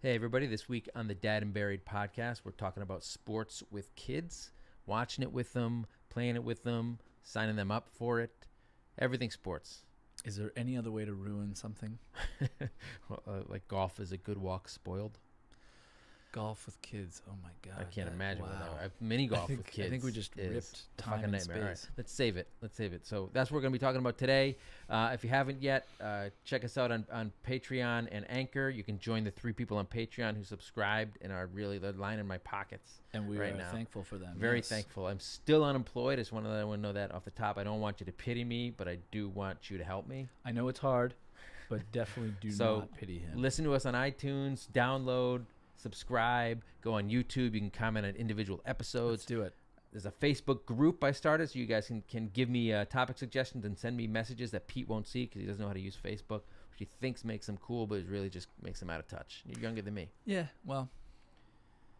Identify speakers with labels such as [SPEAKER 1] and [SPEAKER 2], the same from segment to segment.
[SPEAKER 1] Hey, everybody. This week on the Dad and Buried podcast, we're talking about sports with kids, watching it with them, playing it with them, signing them up for it. Everything sports.
[SPEAKER 2] Is there any other way to ruin something?
[SPEAKER 1] Like golf is a good walk spoiled.
[SPEAKER 2] Golf with kids. Oh, my God.
[SPEAKER 1] I can't imagine.
[SPEAKER 2] Wow.
[SPEAKER 1] Mini golf with kids.
[SPEAKER 2] I think we just ripped time and space.
[SPEAKER 1] All right, let's save it. So that's what we're going to be talking about today. If you haven't yet, check us out on Patreon and Anchor. You can join the 3 people on Patreon who subscribed and are really the line in my pockets.
[SPEAKER 2] And we
[SPEAKER 1] right
[SPEAKER 2] are
[SPEAKER 1] now.
[SPEAKER 2] thankful for them.
[SPEAKER 1] Very thankful. I'm still unemployed. I just want to let everyone know that off the top. I don't want you to pity me, but I do want you to help me.
[SPEAKER 2] I know it's hard, but definitely do not pity him.
[SPEAKER 1] Listen to us on iTunes, download, subscribe, go on YouTube. You can comment on individual episodes.
[SPEAKER 2] Let's do it.
[SPEAKER 1] There's a Facebook group I started, so you guys can give me topic suggestions and send me messages that Pete won't see because he doesn't know how to use Facebook, which he thinks makes him cool, but it really just makes him out of touch. You're younger than me.
[SPEAKER 2] Yeah, well,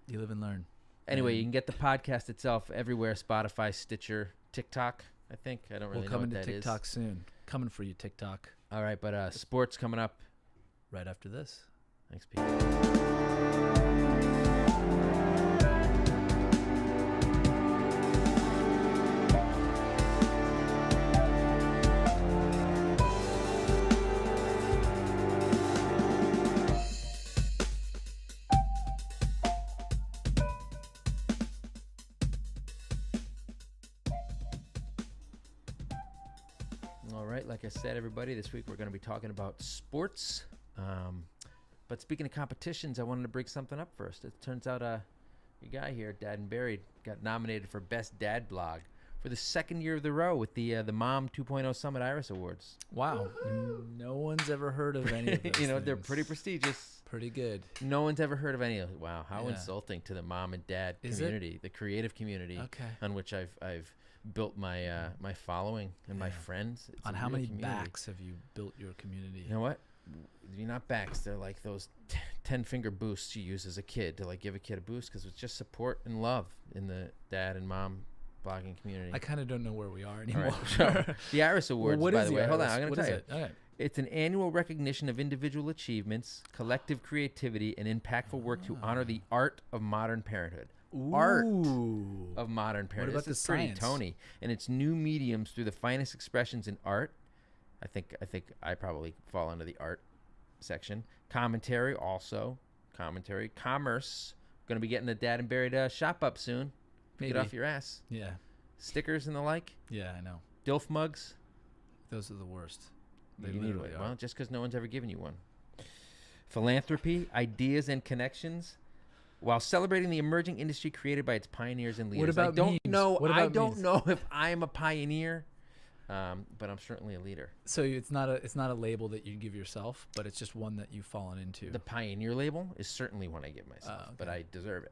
[SPEAKER 2] you live and learn.
[SPEAKER 1] Anyway, you can get the podcast itself everywhere: Spotify, Stitcher, TikTok. I think I don't really know what that is.
[SPEAKER 2] We'll come into TikTok soon. Coming for you, TikTok.
[SPEAKER 1] All right, but sports coming up
[SPEAKER 2] right after this.
[SPEAKER 1] Thanks, Pete. All right, like I said, everybody, this week we're going to be talking about sports. But speaking of competitions, I wanted to bring something up first. It turns out your guy here, Dad and Buried, got nominated for Best Dad Blog for the second year of the row with the Mom 2.0 Summit Iris Awards.
[SPEAKER 2] Wow. No one's ever heard of any of those
[SPEAKER 1] You know,
[SPEAKER 2] things.
[SPEAKER 1] they're pretty prestigious.
[SPEAKER 2] Pretty good.
[SPEAKER 1] No one's ever heard of any of it. Wow, how insulting to the mom and dad community, the creative community on which I've built my my following and my friends. It's
[SPEAKER 2] on how many backs have you built your community?
[SPEAKER 1] You know what? You're not backs. They're like those 10-finger boosts you use as a kid to like give a kid a boost because it's just support and love in the dad and mom blogging community.
[SPEAKER 2] I kind of don't know where we are anymore.
[SPEAKER 1] Right. So, the Iris Awards, by the way. Hold on, I'm going to tell you.
[SPEAKER 2] Okay.
[SPEAKER 1] It's an annual recognition of individual achievements, collective creativity, and impactful work to honor the art of modern parenthood.
[SPEAKER 2] Ooh.
[SPEAKER 1] Art of modern parenthood.
[SPEAKER 2] What about
[SPEAKER 1] this is pretty Tony. And it's new mediums through the finest expressions in art. I think I probably fall under the art section. Commentary also. Commentary. Commerce. Going to be getting the Dad and Buried shop up soon. Get off your ass.
[SPEAKER 2] Yeah.
[SPEAKER 1] Stickers and the like.
[SPEAKER 2] Yeah, I know.
[SPEAKER 1] Dilf mugs.
[SPEAKER 2] Those are the worst.
[SPEAKER 1] They literally are. Well, just because no one's ever given you one. Philanthropy, ideas, and connections, while celebrating the emerging industry created by its pioneers and leaders.
[SPEAKER 2] What about memes?
[SPEAKER 1] I don't know if I'm a pioneer, but I'm certainly a leader.
[SPEAKER 2] So it's not a label that you give yourself, but it's just one that you've fallen into.
[SPEAKER 1] The pioneer label is certainly one I give myself, but I deserve it.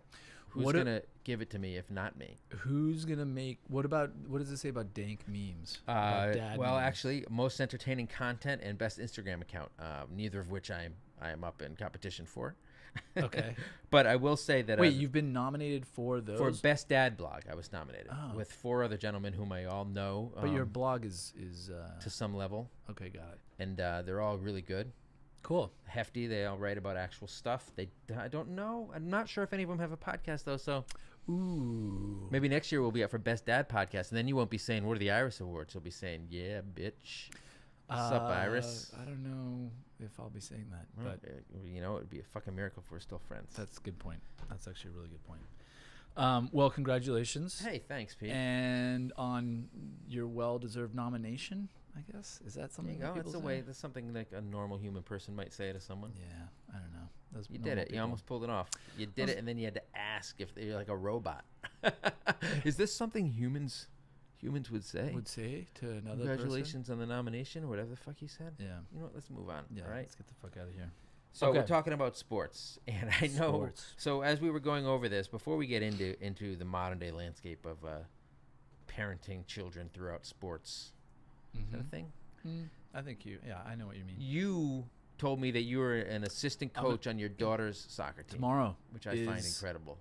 [SPEAKER 1] Who's going to give it to me if not me?
[SPEAKER 2] Who's going to make... What does it say about dank memes? About dad
[SPEAKER 1] well,
[SPEAKER 2] memes?
[SPEAKER 1] Actually, most entertaining content and best Instagram account, neither of which I am up in competition for.
[SPEAKER 2] Okay.
[SPEAKER 1] But I will say that...
[SPEAKER 2] Wait, you've been nominated for those?
[SPEAKER 1] For Best Dad Blog, I was nominated with 4 other gentlemen whom I all know.
[SPEAKER 2] But your blog is
[SPEAKER 1] to some level.
[SPEAKER 2] Okay, got it.
[SPEAKER 1] And they're all really good.
[SPEAKER 2] Cool.
[SPEAKER 1] Hefty. They all write about actual stuff. I don't know. I'm not sure if any of them have a podcast, though, so...
[SPEAKER 2] Ooh.
[SPEAKER 1] Maybe next year we'll be up for Best Dad Podcast, and then you won't be saying, what are the Iris Awards? You'll be saying, yeah, bitch. What's up, Iris?
[SPEAKER 2] I don't know if I'll be saying that.
[SPEAKER 1] Well,
[SPEAKER 2] but
[SPEAKER 1] you know, it would be a fucking miracle if we're still friends.
[SPEAKER 2] That's a good point. That's actually a really good point. Well, congratulations.
[SPEAKER 1] Hey, thanks, Pete.
[SPEAKER 2] And on your well-deserved nomination, I guess. Is that something that people say?
[SPEAKER 1] That's something like a normal human person might say to someone.
[SPEAKER 2] Yeah, I don't know.
[SPEAKER 1] You did it. You almost pulled it off. You did it, and then you had to ask if they're like a robot. Is this something humans would say?
[SPEAKER 2] Would say to another
[SPEAKER 1] Congratulations on the nomination, or whatever the fuck he said.
[SPEAKER 2] Yeah.
[SPEAKER 1] You know what? Let's move on.
[SPEAKER 2] Yeah,
[SPEAKER 1] all right?
[SPEAKER 2] let's get the fuck out of here.
[SPEAKER 1] So we're talking about sports, and I know.
[SPEAKER 2] Sports.
[SPEAKER 1] So as we were going over this, before we get into the modern day landscape of parenting children throughout sports, is that a thing?
[SPEAKER 2] I think I know what you mean.
[SPEAKER 1] You told me that you were an assistant coach on your daughter's soccer team
[SPEAKER 2] tomorrow,
[SPEAKER 1] which I find incredible.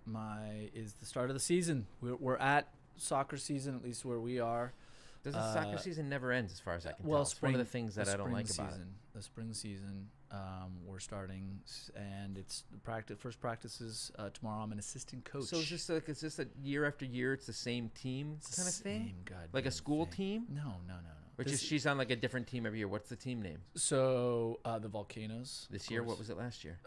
[SPEAKER 2] Is the start of the season. We're at soccer season, at least where we are.
[SPEAKER 1] The soccer season never ends, as far as I can tell. It's one of the things that I don't like about it.
[SPEAKER 2] The spring season We're starting, and it's the first practice is tomorrow. I'm an assistant coach.
[SPEAKER 1] So is this a year after year? It's the same team kind of thing, like a school team?
[SPEAKER 2] No.
[SPEAKER 1] Which is she's on like a different team every year. What's the team name?
[SPEAKER 2] So the Volcanoes.
[SPEAKER 1] This year, what was it last year?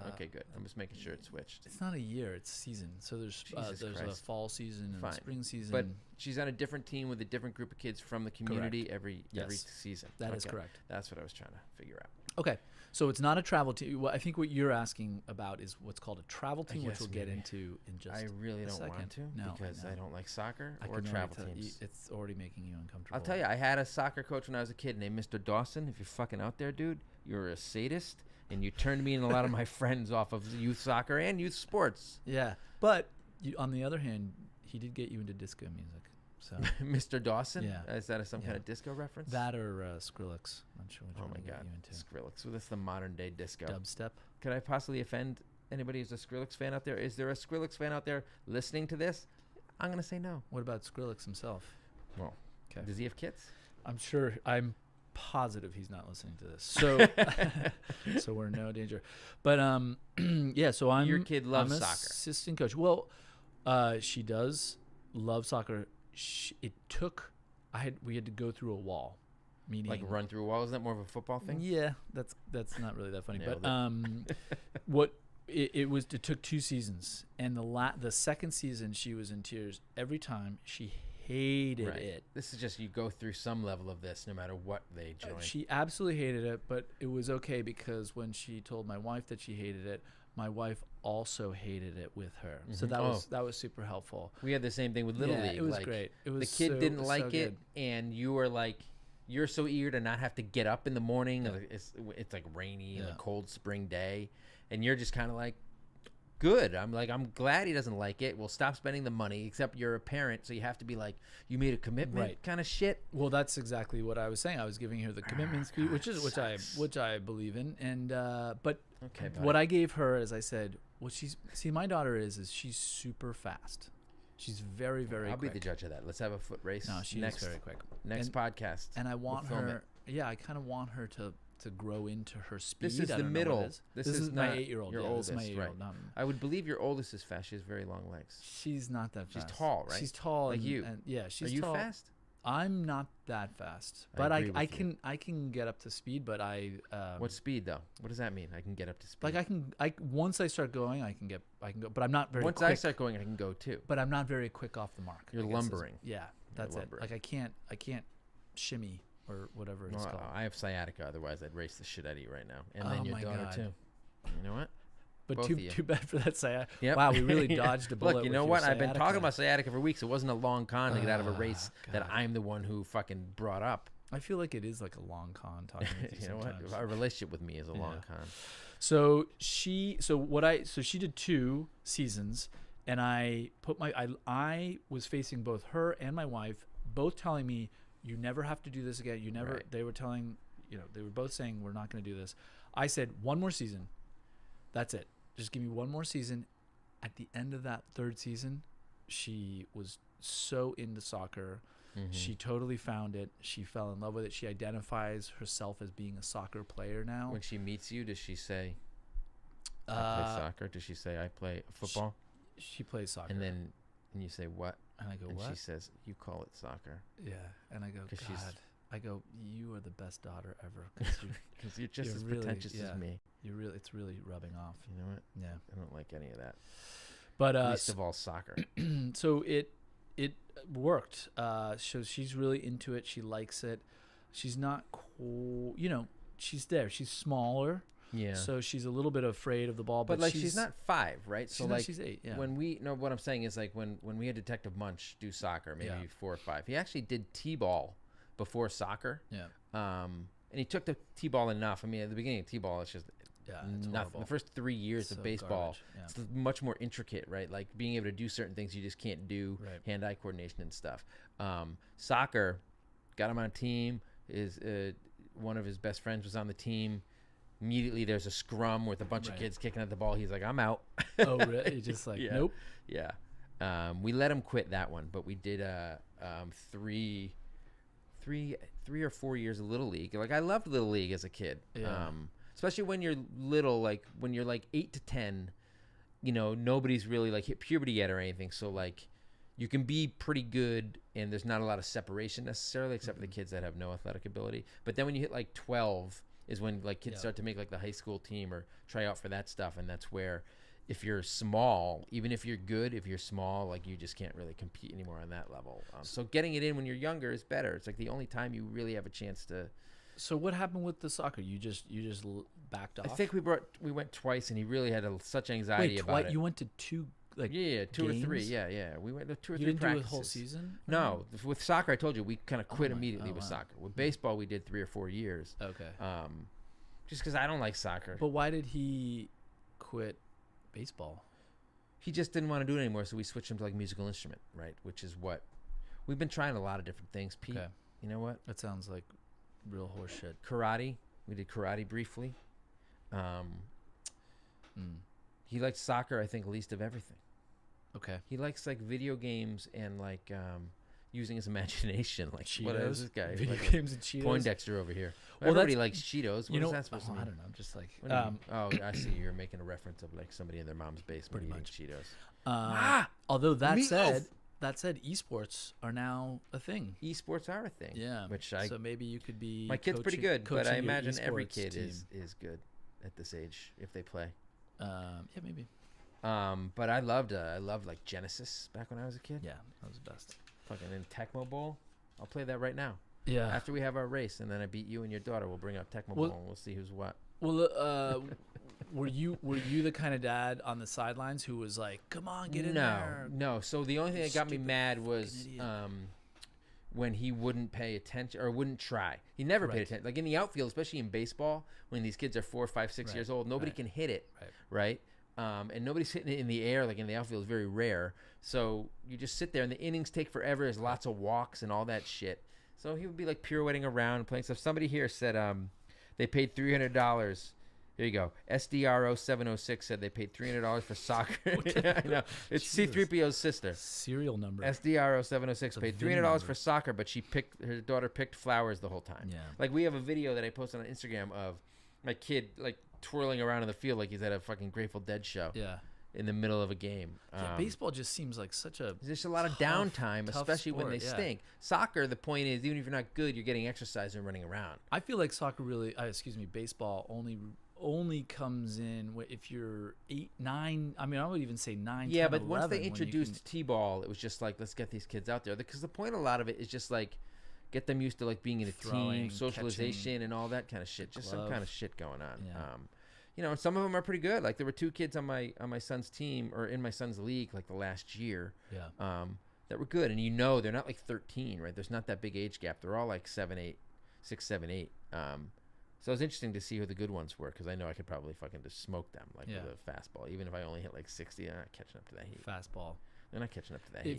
[SPEAKER 1] Okay, good. I'm just making sure it
[SPEAKER 2] It's
[SPEAKER 1] switched.
[SPEAKER 2] It's not a year; it's season. So there's a fall season and a spring season.
[SPEAKER 1] But she's on a different team with a different group of kids from the community every season.
[SPEAKER 2] That is correct.
[SPEAKER 1] That's what I was trying to figure out.
[SPEAKER 2] Okay, so it's not a travel team. Well, I think what you're asking about is what's called a travel team, which we'll get into in just.
[SPEAKER 1] I really don't want to because I don't like soccer or travel teams.
[SPEAKER 2] It's already making you uncomfortable.
[SPEAKER 1] I'll tell you, I had a soccer coach when I was a kid named Mr. Dawson. If you're fucking out there, dude, you're a sadist, and you turned me and a lot of my friends off of youth soccer and youth sports.
[SPEAKER 2] Yeah, but on the other hand, he did get you into disco music. So
[SPEAKER 1] Mr. Dawson?
[SPEAKER 2] Yeah.
[SPEAKER 1] Is that some kind of disco reference?
[SPEAKER 2] That or Skrillex. I'm not sure which one.
[SPEAKER 1] Oh my God,
[SPEAKER 2] you into.
[SPEAKER 1] Skrillex. So that's the modern day disco.
[SPEAKER 2] Dubstep.
[SPEAKER 1] Could I possibly offend anybody who's a Skrillex fan out there? Is there a Skrillex fan out there listening to this? I'm gonna say no.
[SPEAKER 2] What about Skrillex himself?
[SPEAKER 1] Well, does he have kids?
[SPEAKER 2] I'm positive he's not listening to this. So so we're in no danger. But yeah, so
[SPEAKER 1] your kid loves
[SPEAKER 2] I'm
[SPEAKER 1] soccer.
[SPEAKER 2] Assistant coach. Well, she does love soccer. We had to go through a wall, meaning
[SPEAKER 1] like run through a wall. Is that more of a football thing?
[SPEAKER 2] Yeah, that's not really that funny. But it took 2 seasons, and the second season she was in tears every time. She hated it.
[SPEAKER 1] This is just you go through some level of this no matter what they join.
[SPEAKER 2] She absolutely hated it, but it was okay because when she told my wife that she hated it, my wife also hated it with her. Mm-hmm. So that was super helpful.
[SPEAKER 1] We had the same thing with Little League.
[SPEAKER 2] It was great. It was
[SPEAKER 1] the kid didn't like it, and you were like, you're so eager to not have to get up in the morning. Yeah. It's like rainy and a cold spring day, and you're just kind of like, good. I'm glad he doesn't like it. We'll stop spending the money, except you're a parent, so you have to be like, you made a commitment kind of shit.
[SPEAKER 2] Well, that's exactly what I was saying. I was giving her the commitment speech, which I believe in. And but what I gave her, as I said, my daughter is she's super fast. She's very, very
[SPEAKER 1] I'll
[SPEAKER 2] quick.
[SPEAKER 1] be the judge of that. Let's have a foot race.
[SPEAKER 2] No, she's very quick.
[SPEAKER 1] Next podcast.
[SPEAKER 2] And I want her, I kind of want her to grow into her speed.
[SPEAKER 1] This is the middle.
[SPEAKER 2] This is my 8-year-old.
[SPEAKER 1] Your oldest,
[SPEAKER 2] my 8-year-old.
[SPEAKER 1] Right? I would believe your oldest is fast. She has very long legs.
[SPEAKER 2] She's not that fast.
[SPEAKER 1] She's tall, right?
[SPEAKER 2] She's tall,
[SPEAKER 1] like you.
[SPEAKER 2] And she's
[SPEAKER 1] tall. Are you fast?
[SPEAKER 2] I'm not that fast, but I can get up to speed. But
[SPEAKER 1] what speed though? What does that mean? I can get up to speed.
[SPEAKER 2] Like once I start going, I can go. But I'm not very.
[SPEAKER 1] Once
[SPEAKER 2] quick,
[SPEAKER 1] I start going, I can go too.
[SPEAKER 2] But I'm not very quick off the mark.
[SPEAKER 1] You're lumbering.
[SPEAKER 2] That's it. Like I can't shimmy or whatever it's called.
[SPEAKER 1] I have sciatica. Otherwise, I'd race the shit out of you right now. And then your daughter too. You know what?
[SPEAKER 2] But too bad for that sciatica.
[SPEAKER 1] Yep.
[SPEAKER 2] Wow, we really dodged a bullet.
[SPEAKER 1] Look, you know what? I've been talking about sciatica for weeks. It wasn't a long con to get out of a race that I'm the one who fucking brought up.
[SPEAKER 2] I feel like it is like a long con talking with you.
[SPEAKER 1] You know
[SPEAKER 2] sometimes.
[SPEAKER 1] what? Our relationship with me is a long con.
[SPEAKER 2] So she did 2 seasons, and I was facing both her and my wife, both telling me, you never have to do this again. You never. Right. They were both saying we're not going to do this. I said 1 more season. That's it. Just give me 1 more season. At the end of that 3rd season, she was so into soccer. Mm-hmm. She totally found it. She fell in love with it. She identifies herself as being a soccer player now.
[SPEAKER 1] When she meets you, does she say, I play soccer? Does she say, I play football?
[SPEAKER 2] She plays soccer.
[SPEAKER 1] And you say, what?
[SPEAKER 2] And I go, what?
[SPEAKER 1] And she says, you call it soccer.
[SPEAKER 2] Yeah. And I go, God. You are the best daughter ever.
[SPEAKER 1] Because you're just as pretentious as me.
[SPEAKER 2] It's really rubbing off.
[SPEAKER 1] You know what?
[SPEAKER 2] Yeah.
[SPEAKER 1] I don't like any of that.
[SPEAKER 2] But
[SPEAKER 1] least of all soccer.
[SPEAKER 2] So it worked. So she's really into it. She likes it. She's not cool. She's there. She's smaller.
[SPEAKER 1] Yeah.
[SPEAKER 2] So she's a little bit afraid of the ball. But
[SPEAKER 1] she's not 5, right? So
[SPEAKER 2] she's 8. Yeah.
[SPEAKER 1] What I'm saying is like when we had Detective Munch do soccer, maybe 4 or 5. He actually did t-ball before soccer.
[SPEAKER 2] Yeah.
[SPEAKER 1] And he took the t-ball enough. I mean, at the beginning of t-ball, it's just nothing.
[SPEAKER 2] Horrible.
[SPEAKER 1] The first 3 years of baseball,
[SPEAKER 2] it's
[SPEAKER 1] it's much more intricate, right? Like being able to do certain things you just can't do, hand-eye coordination and stuff. Soccer, got him on a team. One of his best friends was on the team. Immediately, there's a scrum with a bunch of kids kicking at the ball. He's like, I'm out.
[SPEAKER 2] Oh, really? He's just like, nope.
[SPEAKER 1] Yeah. We let him quit that one, but we did 3 or 4 years of Little League. Like I loved Little League as a kid.
[SPEAKER 2] Yeah.
[SPEAKER 1] especially when you're little, like when you're like 8 to 10, nobody's really like hit puberty yet or anything. So like you can be pretty good and there's not a lot of separation necessarily, except for the kids that have no athletic ability. But then when you hit like 12 is when like kids start to make like the high school team or try out for that stuff. And that's where if you're small, even if you're good, if you're small, like you just can't really compete anymore on that level. So getting it in when you're younger is better. It's like the only time you really have a chance to.
[SPEAKER 2] So what happened with the soccer? You just backed off?
[SPEAKER 1] I think we went twice, and he really had such anxiety about it.
[SPEAKER 2] You went to two, like,
[SPEAKER 1] two
[SPEAKER 2] games?
[SPEAKER 1] or three, yeah. We went to 2 or 3
[SPEAKER 2] You didn't
[SPEAKER 1] practices.
[SPEAKER 2] do a whole season?
[SPEAKER 1] No, with soccer, I told you we kind of quit immediately with soccer. With baseball, we did 3 or 4 years.
[SPEAKER 2] Okay.
[SPEAKER 1] Just because I don't like soccer.
[SPEAKER 2] But why did he quit baseball?
[SPEAKER 1] He just didn't want to do it anymore, so we switched him to like musical instrument, right? Which is what we've been trying a lot of different things. Pete,
[SPEAKER 2] Okay.
[SPEAKER 1] You know what?
[SPEAKER 2] That sounds like real horseshit.
[SPEAKER 1] Karate. We did karate briefly. He likes soccer, I think, least of everything.
[SPEAKER 2] Okay.
[SPEAKER 1] He likes like video games and like using his imagination. Like
[SPEAKER 2] Cheetos?
[SPEAKER 1] What is this guy?
[SPEAKER 2] Video
[SPEAKER 1] like
[SPEAKER 2] games and Cheetos?
[SPEAKER 1] Poindexter over here.
[SPEAKER 2] Well,
[SPEAKER 1] Everybody likes Cheetos. What is that supposed to mean?
[SPEAKER 2] I don't know. I'm just like.
[SPEAKER 1] What do you mean? Oh, I see. You're making a reference of like somebody in their mom's basement eating Cheetos.
[SPEAKER 2] Although that
[SPEAKER 1] Meatloaf!
[SPEAKER 2] said, esports are now a thing.
[SPEAKER 1] Esports are a thing.
[SPEAKER 2] Yeah.
[SPEAKER 1] So
[SPEAKER 2] maybe you could be.
[SPEAKER 1] My kid's pretty good, but I
[SPEAKER 2] your
[SPEAKER 1] imagine every
[SPEAKER 2] esports
[SPEAKER 1] kid
[SPEAKER 2] team.
[SPEAKER 1] is good at this age if they play.
[SPEAKER 2] Yeah, maybe.
[SPEAKER 1] But I loved like Genesis back when I was a kid.
[SPEAKER 2] Yeah, that was the best.
[SPEAKER 1] Fucking in Tecmo Bowl. I'll play that right now.
[SPEAKER 2] Yeah.
[SPEAKER 1] After we have our race, and then I beat you and your daughter, we'll bring up Tecmo Bowl and we'll see who's what.
[SPEAKER 2] Well, were you the kind of dad on the sidelines who was like, "Come on, get in there"?
[SPEAKER 1] No. So the only thing that got me
[SPEAKER 2] Stupid
[SPEAKER 1] mad was when he wouldn't pay attention or wouldn't try. He never paid attention. Like in the outfield, especially in baseball, when these kids are 4, 5, 6 years old, nobody can hit it, right? And nobody's hitting it in the air, like in the outfield, is very rare. So you just sit there, and the innings take forever. There's lots of walks and all that shit. So he would be like pirouetting around and playing stuff. Somebody here said they paid $300. Here you go. SDRO 706 said they paid $300 for soccer. Yeah, I know. It's C3PO's sister.
[SPEAKER 2] Serial number.
[SPEAKER 1] SDRO 706 paid $300 for soccer, but her daughter picked flowers the whole time.
[SPEAKER 2] Yeah.
[SPEAKER 1] Like we have a video that I posted on Instagram of my kid like twirling around in the field like he's at a fucking Grateful Dead show.
[SPEAKER 2] Yeah.
[SPEAKER 1] In the middle of a game.
[SPEAKER 2] Baseball just seems like such a.
[SPEAKER 1] There's a lot of downtime, especially when they stink. Soccer, the point is, even if you're not good, you're getting exercise and running around.
[SPEAKER 2] I feel like soccer really, baseball only comes in if you're 8, 9. I mean, I would even say 9.
[SPEAKER 1] Yeah,
[SPEAKER 2] 10,
[SPEAKER 1] but once
[SPEAKER 2] 11,
[SPEAKER 1] they introduced T-ball, it was just like, let's get these kids out there. Because the point, a lot of it is just like, get them used to like being in a team, socialization, catching, and all that kind of shit. Just some kind of shit going on.
[SPEAKER 2] Yeah.
[SPEAKER 1] And some of them are pretty good. Like there were 2 kids on my son's team or in my son's league like the last year.
[SPEAKER 2] Yeah.
[SPEAKER 1] That were good, and they're not like 13, right? There's not that big age gap. They're all like 6, 7, 8. So it was interesting to see who the good ones were because I know I could probably fucking just smoke them like with a fastball, even if I only hit like 60. They're not catching up to that heat.
[SPEAKER 2] Fastball.
[SPEAKER 1] They're not catching up to that heat.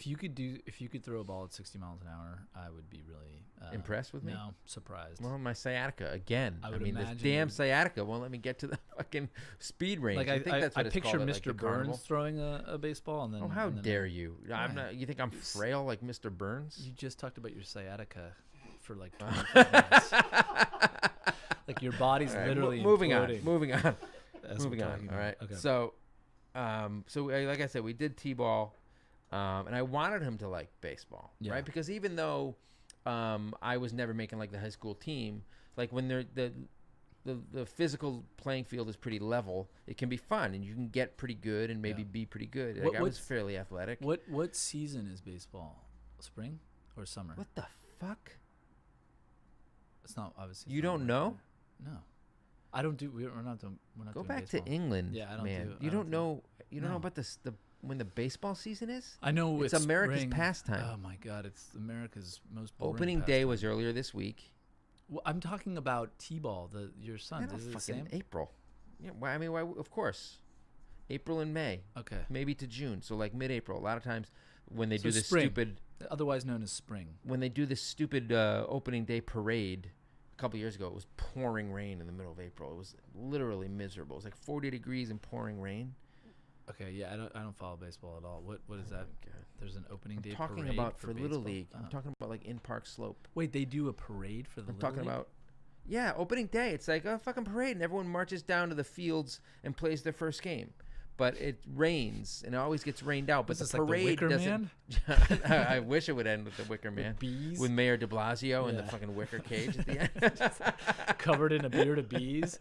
[SPEAKER 2] If you could throw a ball at 60 miles an hour, I would be really
[SPEAKER 1] impressed with me.
[SPEAKER 2] No, surprised.
[SPEAKER 1] Well, my sciatica again.
[SPEAKER 2] I
[SPEAKER 1] mean, this damn sciatica won't let me get to the fucking speed range.
[SPEAKER 2] Like
[SPEAKER 1] I think that's what it's
[SPEAKER 2] picture
[SPEAKER 1] called,
[SPEAKER 2] Mr.
[SPEAKER 1] Like
[SPEAKER 2] Burns throwing a baseball, and then.
[SPEAKER 1] Oh, how dare you! I'm not. You think I'm frail like Mr. Burns?
[SPEAKER 2] You just talked about your sciatica for like 25 minutes. Like your body's literally
[SPEAKER 1] moving
[SPEAKER 2] imploding.
[SPEAKER 1] on. Moving on.
[SPEAKER 2] That's
[SPEAKER 1] moving
[SPEAKER 2] what
[SPEAKER 1] on.
[SPEAKER 2] I'm
[SPEAKER 1] All right.
[SPEAKER 2] Okay.
[SPEAKER 1] So, like I said, we did T-ball. And I wanted him to like baseball, right? Because even though I was never making like the high school team, like when the physical playing field is pretty level, it can be fun and you can get pretty good and maybe be pretty good. Like I was fairly athletic.
[SPEAKER 2] What season is baseball? Spring or summer?
[SPEAKER 1] What the fuck?
[SPEAKER 2] It's not obviously.
[SPEAKER 1] You don't know?
[SPEAKER 2] No, I don't do. We're not doing.
[SPEAKER 1] Go back
[SPEAKER 2] baseball.
[SPEAKER 1] to England.
[SPEAKER 2] Yeah, I don't
[SPEAKER 1] man.
[SPEAKER 2] do.
[SPEAKER 1] You don't know. You don't know about when the baseball season is?
[SPEAKER 2] I know
[SPEAKER 1] it's America's
[SPEAKER 2] spring.
[SPEAKER 1] pastime.
[SPEAKER 2] Oh my God, it's America's most boring
[SPEAKER 1] opening day was earlier this week.
[SPEAKER 2] Well, I'm talking about T-ball. Your son is it the same?
[SPEAKER 1] April. Yeah, well, I mean, of course, April and May.
[SPEAKER 2] Okay,
[SPEAKER 1] maybe to June. So like mid-April. A lot of times when they do this
[SPEAKER 2] spring,
[SPEAKER 1] stupid,
[SPEAKER 2] otherwise known as spring.
[SPEAKER 1] When they do this stupid opening day parade. A couple years ago, it was pouring rain in the middle of April. It was literally miserable. It was like 40 degrees and pouring rain.
[SPEAKER 2] Okay, yeah, I don't follow baseball at all. What is that? There's an opening day parade
[SPEAKER 1] about
[SPEAKER 2] for
[SPEAKER 1] Little
[SPEAKER 2] baseball?
[SPEAKER 1] League. I'm talking about like in Park Slope.
[SPEAKER 2] Wait, they do a parade for the Little League?
[SPEAKER 1] I'm talking about Yeah, opening day. It's like a fucking parade, and everyone marches down to the fields and plays their first game. But it rains, and it always gets rained out. But the parade doesn't. I wish it would end with the Wicker Man, with Mayor De Blasio in the fucking wicker cage at the end,
[SPEAKER 2] covered in a beard of bees.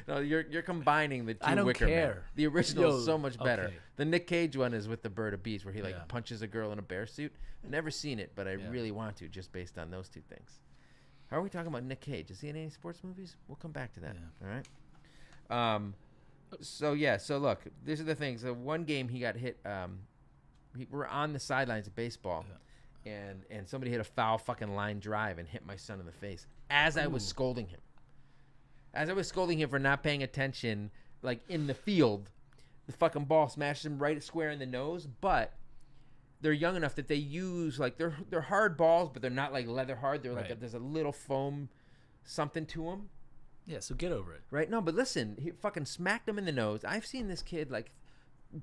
[SPEAKER 1] No, you're combining the two
[SPEAKER 2] I don't
[SPEAKER 1] Wicker
[SPEAKER 2] care.
[SPEAKER 1] Man. The original is so much better.
[SPEAKER 2] Okay.
[SPEAKER 1] The Nick Cage one is with the bird of bees, where he punches a girl in a bear suit. Never seen it, but I really want to, just based on those two things. How are we talking about Nick Cage? Is he in any sports movies? We'll come back to that. Yeah. All right. So look, these are the things. The one game he got hit. We're on the sidelines of baseball, and somebody hit a foul fucking line drive and hit my son in the face as I was scolding him. As I was scolding him for not paying attention, like in the field, the fucking ball smashes him right square in the nose. But they're young enough that they use like they're hard balls, but they're not like leather hard. They're like there's a little foam something to them.
[SPEAKER 2] Yeah, so get over it.
[SPEAKER 1] Right? No, but listen, he fucking smacked him in the nose. I've seen this kid like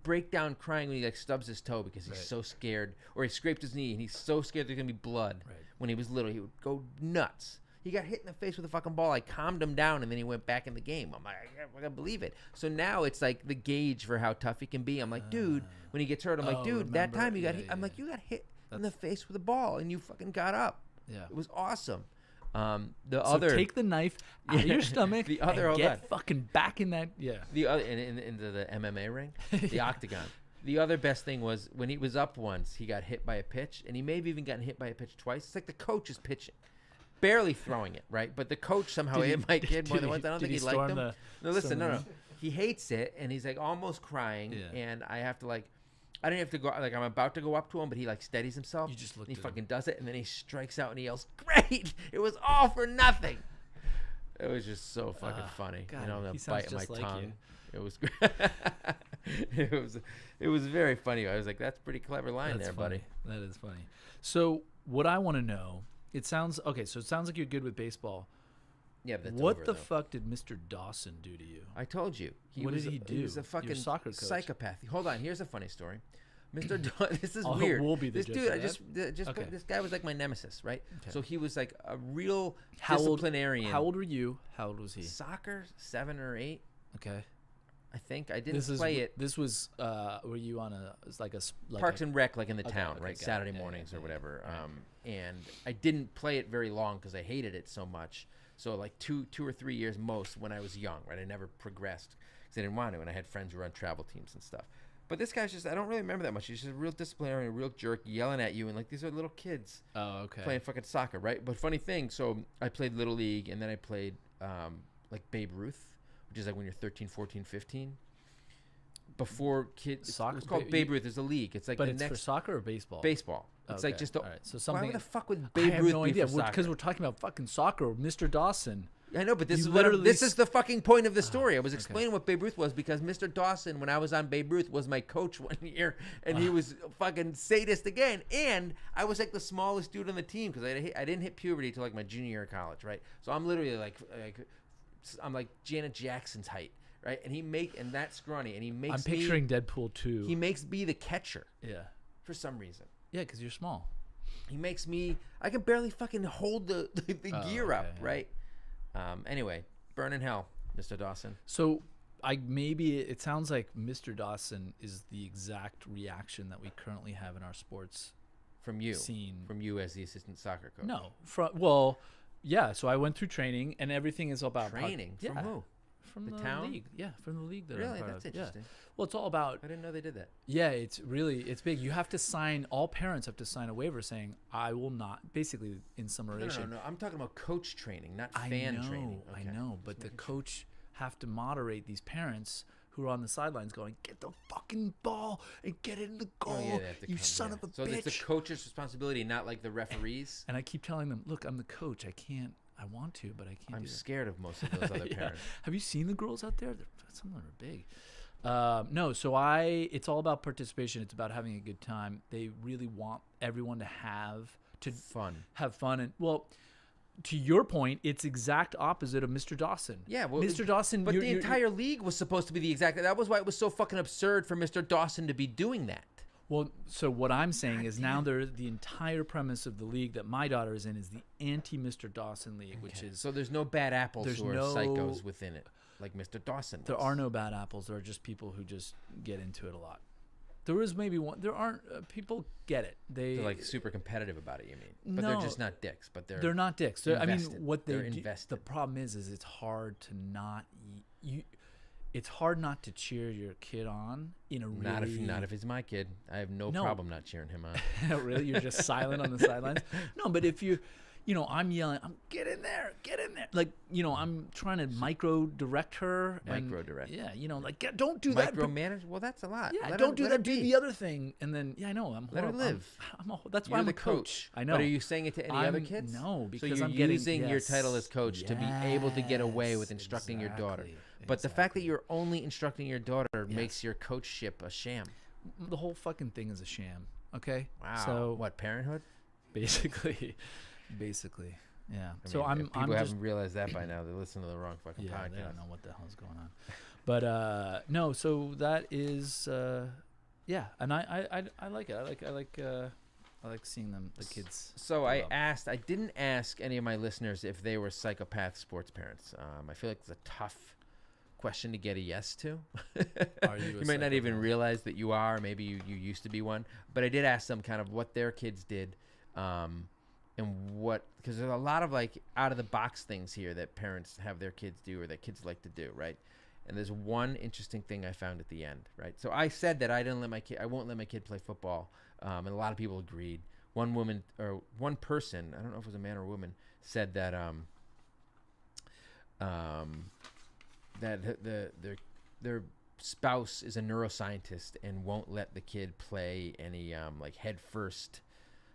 [SPEAKER 1] break down crying when he like stubs his toe because he's so scared, or he scraped his knee and he's so scared there's gonna be blood.
[SPEAKER 2] Right.
[SPEAKER 1] When he was little, he would go nuts. He got hit in the face with a fucking ball. I calmed him down, and then he went back in the game. I'm like, I can't believe it. So now it's like the gauge for how tough he can be. I'm like, dude, when he gets hurt, I'm like, dude, that time you got hit. I'm like, you got hit in the face with a ball, and you fucking got up.
[SPEAKER 2] Yeah.
[SPEAKER 1] It was awesome.
[SPEAKER 2] Take the knife out of your stomach and get fucking back in that. Yeah.
[SPEAKER 1] The other into the MMA ring, the octagon. The other best thing was when he was up once, he got hit by a pitch, and he may have even gotten hit by a pitch twice. It's like the coach is pitching, barely throwing it, right? But the coach somehow hit my kid more than once. I don't think he liked him. No, listen, no. He hates it, and he's like almost crying, and I have to like. I didn't have to go, like, I'm about to go up to him, but he, like, steadies himself.
[SPEAKER 2] You just looked
[SPEAKER 1] and he
[SPEAKER 2] at
[SPEAKER 1] fucking
[SPEAKER 2] him.
[SPEAKER 1] does it, and then he strikes out, and he yells, great! It was all for nothing! It was just so fucking funny.
[SPEAKER 2] God,
[SPEAKER 1] you know, the
[SPEAKER 2] he
[SPEAKER 1] bite
[SPEAKER 2] sounds
[SPEAKER 1] of my
[SPEAKER 2] just like
[SPEAKER 1] tongue.
[SPEAKER 2] you.
[SPEAKER 1] It was it was very funny. I was like, that's a pretty clever line there, buddy.
[SPEAKER 2] That is funny. So what I want to know, it sounds like you're good with baseball.
[SPEAKER 1] Yeah, but that's
[SPEAKER 2] what
[SPEAKER 1] over,
[SPEAKER 2] the
[SPEAKER 1] though.
[SPEAKER 2] fuck did Mr. Dawson do to you?
[SPEAKER 1] I told you.
[SPEAKER 2] What did he do?
[SPEAKER 1] He was a fucking
[SPEAKER 2] soccer coach.
[SPEAKER 1] psychopath. Hold on, here's a funny story. Mr. This is
[SPEAKER 2] Oh,
[SPEAKER 1] weird.
[SPEAKER 2] we'll be the
[SPEAKER 1] this
[SPEAKER 2] judge
[SPEAKER 1] dude,
[SPEAKER 2] of
[SPEAKER 1] I
[SPEAKER 2] that?
[SPEAKER 1] just
[SPEAKER 2] Okay.
[SPEAKER 1] this guy was like my nemesis, right?
[SPEAKER 2] Okay.
[SPEAKER 1] So he was like a real
[SPEAKER 2] How old-
[SPEAKER 1] disciplinarian.
[SPEAKER 2] How old were you? How old was he?
[SPEAKER 1] Soccer, 7 or 8,
[SPEAKER 2] Okay.
[SPEAKER 1] I think. I didn't play it.
[SPEAKER 2] This was were you on it's like a
[SPEAKER 1] Parks and Rec, like in the town,
[SPEAKER 2] okay,
[SPEAKER 1] right?
[SPEAKER 2] got it.
[SPEAKER 1] Saturday
[SPEAKER 2] Yeah,
[SPEAKER 1] mornings
[SPEAKER 2] yeah,
[SPEAKER 1] or
[SPEAKER 2] yeah,
[SPEAKER 1] whatever.
[SPEAKER 2] right.
[SPEAKER 1] And I didn't play it very long because I hated it so much. So like two or 3 years most when I was young, right? I never progressed because I didn't want to, and I had friends who were on travel teams and stuff. But this guy's just, I don't really remember that much. He's just a real disciplinarian, a real jerk, yelling at you. And like, these are little kids playing fucking soccer, right? But funny thing, so I played Little League, and then I played like Babe Ruth, which is like when you're 13, 14, 15. Before kids,
[SPEAKER 2] Soccer,
[SPEAKER 1] it's called Babe Ruth. It's a league. It's like
[SPEAKER 2] but
[SPEAKER 1] the
[SPEAKER 2] it's
[SPEAKER 1] next
[SPEAKER 2] for soccer or baseball?
[SPEAKER 1] baseball. It's like just a,
[SPEAKER 2] all right. So something.
[SPEAKER 1] why the fuck would
[SPEAKER 2] I
[SPEAKER 1] Babe
[SPEAKER 2] have
[SPEAKER 1] Ruth
[SPEAKER 2] no
[SPEAKER 1] be
[SPEAKER 2] idea
[SPEAKER 1] for
[SPEAKER 2] because
[SPEAKER 1] soccer?
[SPEAKER 2] we're talking about fucking soccer. Mr. Dawson.
[SPEAKER 1] I know, but this
[SPEAKER 2] You
[SPEAKER 1] is
[SPEAKER 2] literally
[SPEAKER 1] this is the fucking point of the story. I was
[SPEAKER 2] okay.
[SPEAKER 1] explaining what Babe Ruth was because Mr. Dawson, when I was on Babe Ruth, was my coach one year, and he was fucking sadist again. And I was like the smallest dude on the team because I didn't hit puberty till like my junior year of college, right? So I'm literally like I'm like Janet Jackson's height, right? And that's scrawny, and he makes.
[SPEAKER 2] I'm picturing Deadpool 2.
[SPEAKER 1] He makes me the catcher.
[SPEAKER 2] Yeah.
[SPEAKER 1] For some reason.
[SPEAKER 2] Yeah, because you're small.
[SPEAKER 1] He makes me. I can barely fucking hold the gear up,
[SPEAKER 2] yeah.
[SPEAKER 1] right? Anyway, burn in hell, Mr. Dawson.
[SPEAKER 2] So it sounds like Mr. Dawson is the exact reaction that we currently have in our sports
[SPEAKER 1] From you.
[SPEAKER 2] scene.
[SPEAKER 1] From you as the assistant soccer coach.
[SPEAKER 2] No, yeah. So I went through training, and everything is about
[SPEAKER 1] Training? From who?
[SPEAKER 2] From the
[SPEAKER 1] town?
[SPEAKER 2] league. Yeah, from the league that I'm
[SPEAKER 1] Really?
[SPEAKER 2] part
[SPEAKER 1] That's
[SPEAKER 2] of.
[SPEAKER 1] interesting.
[SPEAKER 2] Yeah. Well, it's all about.
[SPEAKER 1] I didn't know they did that.
[SPEAKER 2] Yeah, it's big. You have to sign. All parents have to sign a waiver saying, "I will not." Basically, in summation.
[SPEAKER 1] No. I'm talking about coach training, not
[SPEAKER 2] I
[SPEAKER 1] fan
[SPEAKER 2] know,
[SPEAKER 1] training.
[SPEAKER 2] I
[SPEAKER 1] Okay.
[SPEAKER 2] know, but the coach have to moderate these parents who are on the sidelines going, "Get the fucking ball and get it in the goal,
[SPEAKER 1] Oh, yeah, they have to
[SPEAKER 2] you
[SPEAKER 1] come,
[SPEAKER 2] son
[SPEAKER 1] yeah.
[SPEAKER 2] of a
[SPEAKER 1] So
[SPEAKER 2] bitch."
[SPEAKER 1] it's the coach's responsibility, not like the referees.
[SPEAKER 2] And I keep telling them, "Look, I'm the coach. I can't. I want to, but I can't."
[SPEAKER 1] I'm
[SPEAKER 2] do that.
[SPEAKER 1] scared of most of those other
[SPEAKER 2] Yeah.
[SPEAKER 1] parents.
[SPEAKER 2] Have you seen the girls out there? Some of them are big. No, so it's all about participation. It's about having a good time. They really want everyone to have
[SPEAKER 1] Fun.
[SPEAKER 2] and well, to your point, it's exact opposite of Mr. Dawson.
[SPEAKER 1] Yeah, well,
[SPEAKER 2] Mr. Dawson.
[SPEAKER 1] But the entire league was supposed to be the exact. That was why it was so fucking absurd for Mr. Dawson to be doing that.
[SPEAKER 2] Well, so what I'm saying is now the entire premise of the league that my daughter is in is the anti-Mr. Dawson League, which is
[SPEAKER 1] so there's no bad apples
[SPEAKER 2] there's
[SPEAKER 1] or
[SPEAKER 2] no-
[SPEAKER 1] psychos within it, like Mr. Dawson was.
[SPEAKER 2] there are no bad apples. There are just people who just get into it a lot. There is maybe one. There aren't people get it.
[SPEAKER 1] They're like super competitive about it. You mean? But
[SPEAKER 2] No.
[SPEAKER 1] they're just not dicks. But they're
[SPEAKER 2] They're not dicks. I mean,
[SPEAKER 1] invested.
[SPEAKER 2] what they
[SPEAKER 1] They're
[SPEAKER 2] do,
[SPEAKER 1] invested.
[SPEAKER 2] the problem is it's hard to not it's hard not to cheer your kid on in a really
[SPEAKER 1] not if it's my kid. I have no problem not cheering him on.
[SPEAKER 2] really you're just silent on the sidelines. No, but if I'm yelling, get in there, like I'm trying to micro direct her.
[SPEAKER 1] Micro-direct.
[SPEAKER 2] Yeah, like don't do that.
[SPEAKER 1] Micromanage? Well, that's a lot.
[SPEAKER 2] Yeah, don't do that. Do the other thing, and then I know I'm.
[SPEAKER 1] Let her
[SPEAKER 2] horrible.
[SPEAKER 1] live.
[SPEAKER 2] That's why
[SPEAKER 1] You're
[SPEAKER 2] I'm
[SPEAKER 1] the
[SPEAKER 2] a coach. I know.
[SPEAKER 1] But are you saying it to any other kids?
[SPEAKER 2] No, because
[SPEAKER 1] so you're
[SPEAKER 2] I'm getting
[SPEAKER 1] using your title as coach to be able to get away with
[SPEAKER 2] Yes,
[SPEAKER 1] instructing your daughter.
[SPEAKER 2] exactly,
[SPEAKER 1] But the fact that
[SPEAKER 2] exactly.
[SPEAKER 1] you're only instructing your daughter makes your coachship a sham.
[SPEAKER 2] The whole fucking thing is a sham. Okay.
[SPEAKER 1] Wow.
[SPEAKER 2] So
[SPEAKER 1] What, parenthood?
[SPEAKER 2] basically, yeah.
[SPEAKER 1] I mean,
[SPEAKER 2] I'm
[SPEAKER 1] if people
[SPEAKER 2] I'm
[SPEAKER 1] haven't
[SPEAKER 2] just
[SPEAKER 1] realized that by now. They're listening to the wrong fucking
[SPEAKER 2] yeah.
[SPEAKER 1] podcast.
[SPEAKER 2] They don't know what the hell's going on. But no. So that is yeah, and I like it. I like seeing the kids.
[SPEAKER 1] So I didn't ask any of my listeners if they were psychopath sports parents. I feel like it's a tough question to get a yes to.
[SPEAKER 2] Are you?
[SPEAKER 1] You might not even realize that you are. Maybe you used to be one. But I did ask them kind of what their kids did, and because there's a lot of like out of the box things here that parents have their kids do or that kids like to do, right? And there's one interesting thing I found at the end, right? So I said that I won't let my kid play football, and a lot of people agreed. One person, I don't know if it was a man or a woman, said that their spouse is a neuroscientist and won't let the kid play any like head first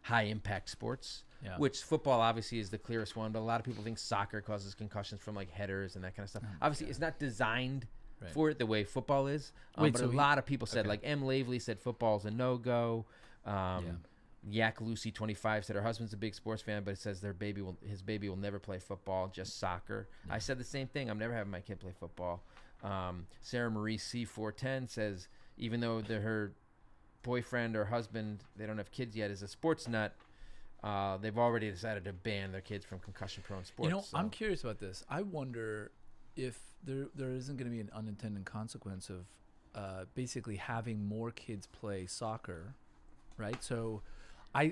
[SPEAKER 1] high impact sports.
[SPEAKER 2] Yeah.
[SPEAKER 1] Which football obviously is the clearest one, but a lot of people think soccer causes concussions from like headers and that kind of stuff. Obviously, it's not designed for it the way football is. But a lot of people said, like M. Lavely said football's a no-go. Yak Lucy 25 said her husband's a big sports fan, but it says his baby will never play football, just soccer. Yeah. I said the same thing. I'm never having my kid play football. Sarah Marie C410 says even though her boyfriend or husband, they don't have kids yet, is a sports nut, they've already decided to ban their kids from concussion-prone sports.
[SPEAKER 2] I'm curious about this. I wonder if there isn't going to be an unintended consequence of basically having more kids play soccer, right? So, I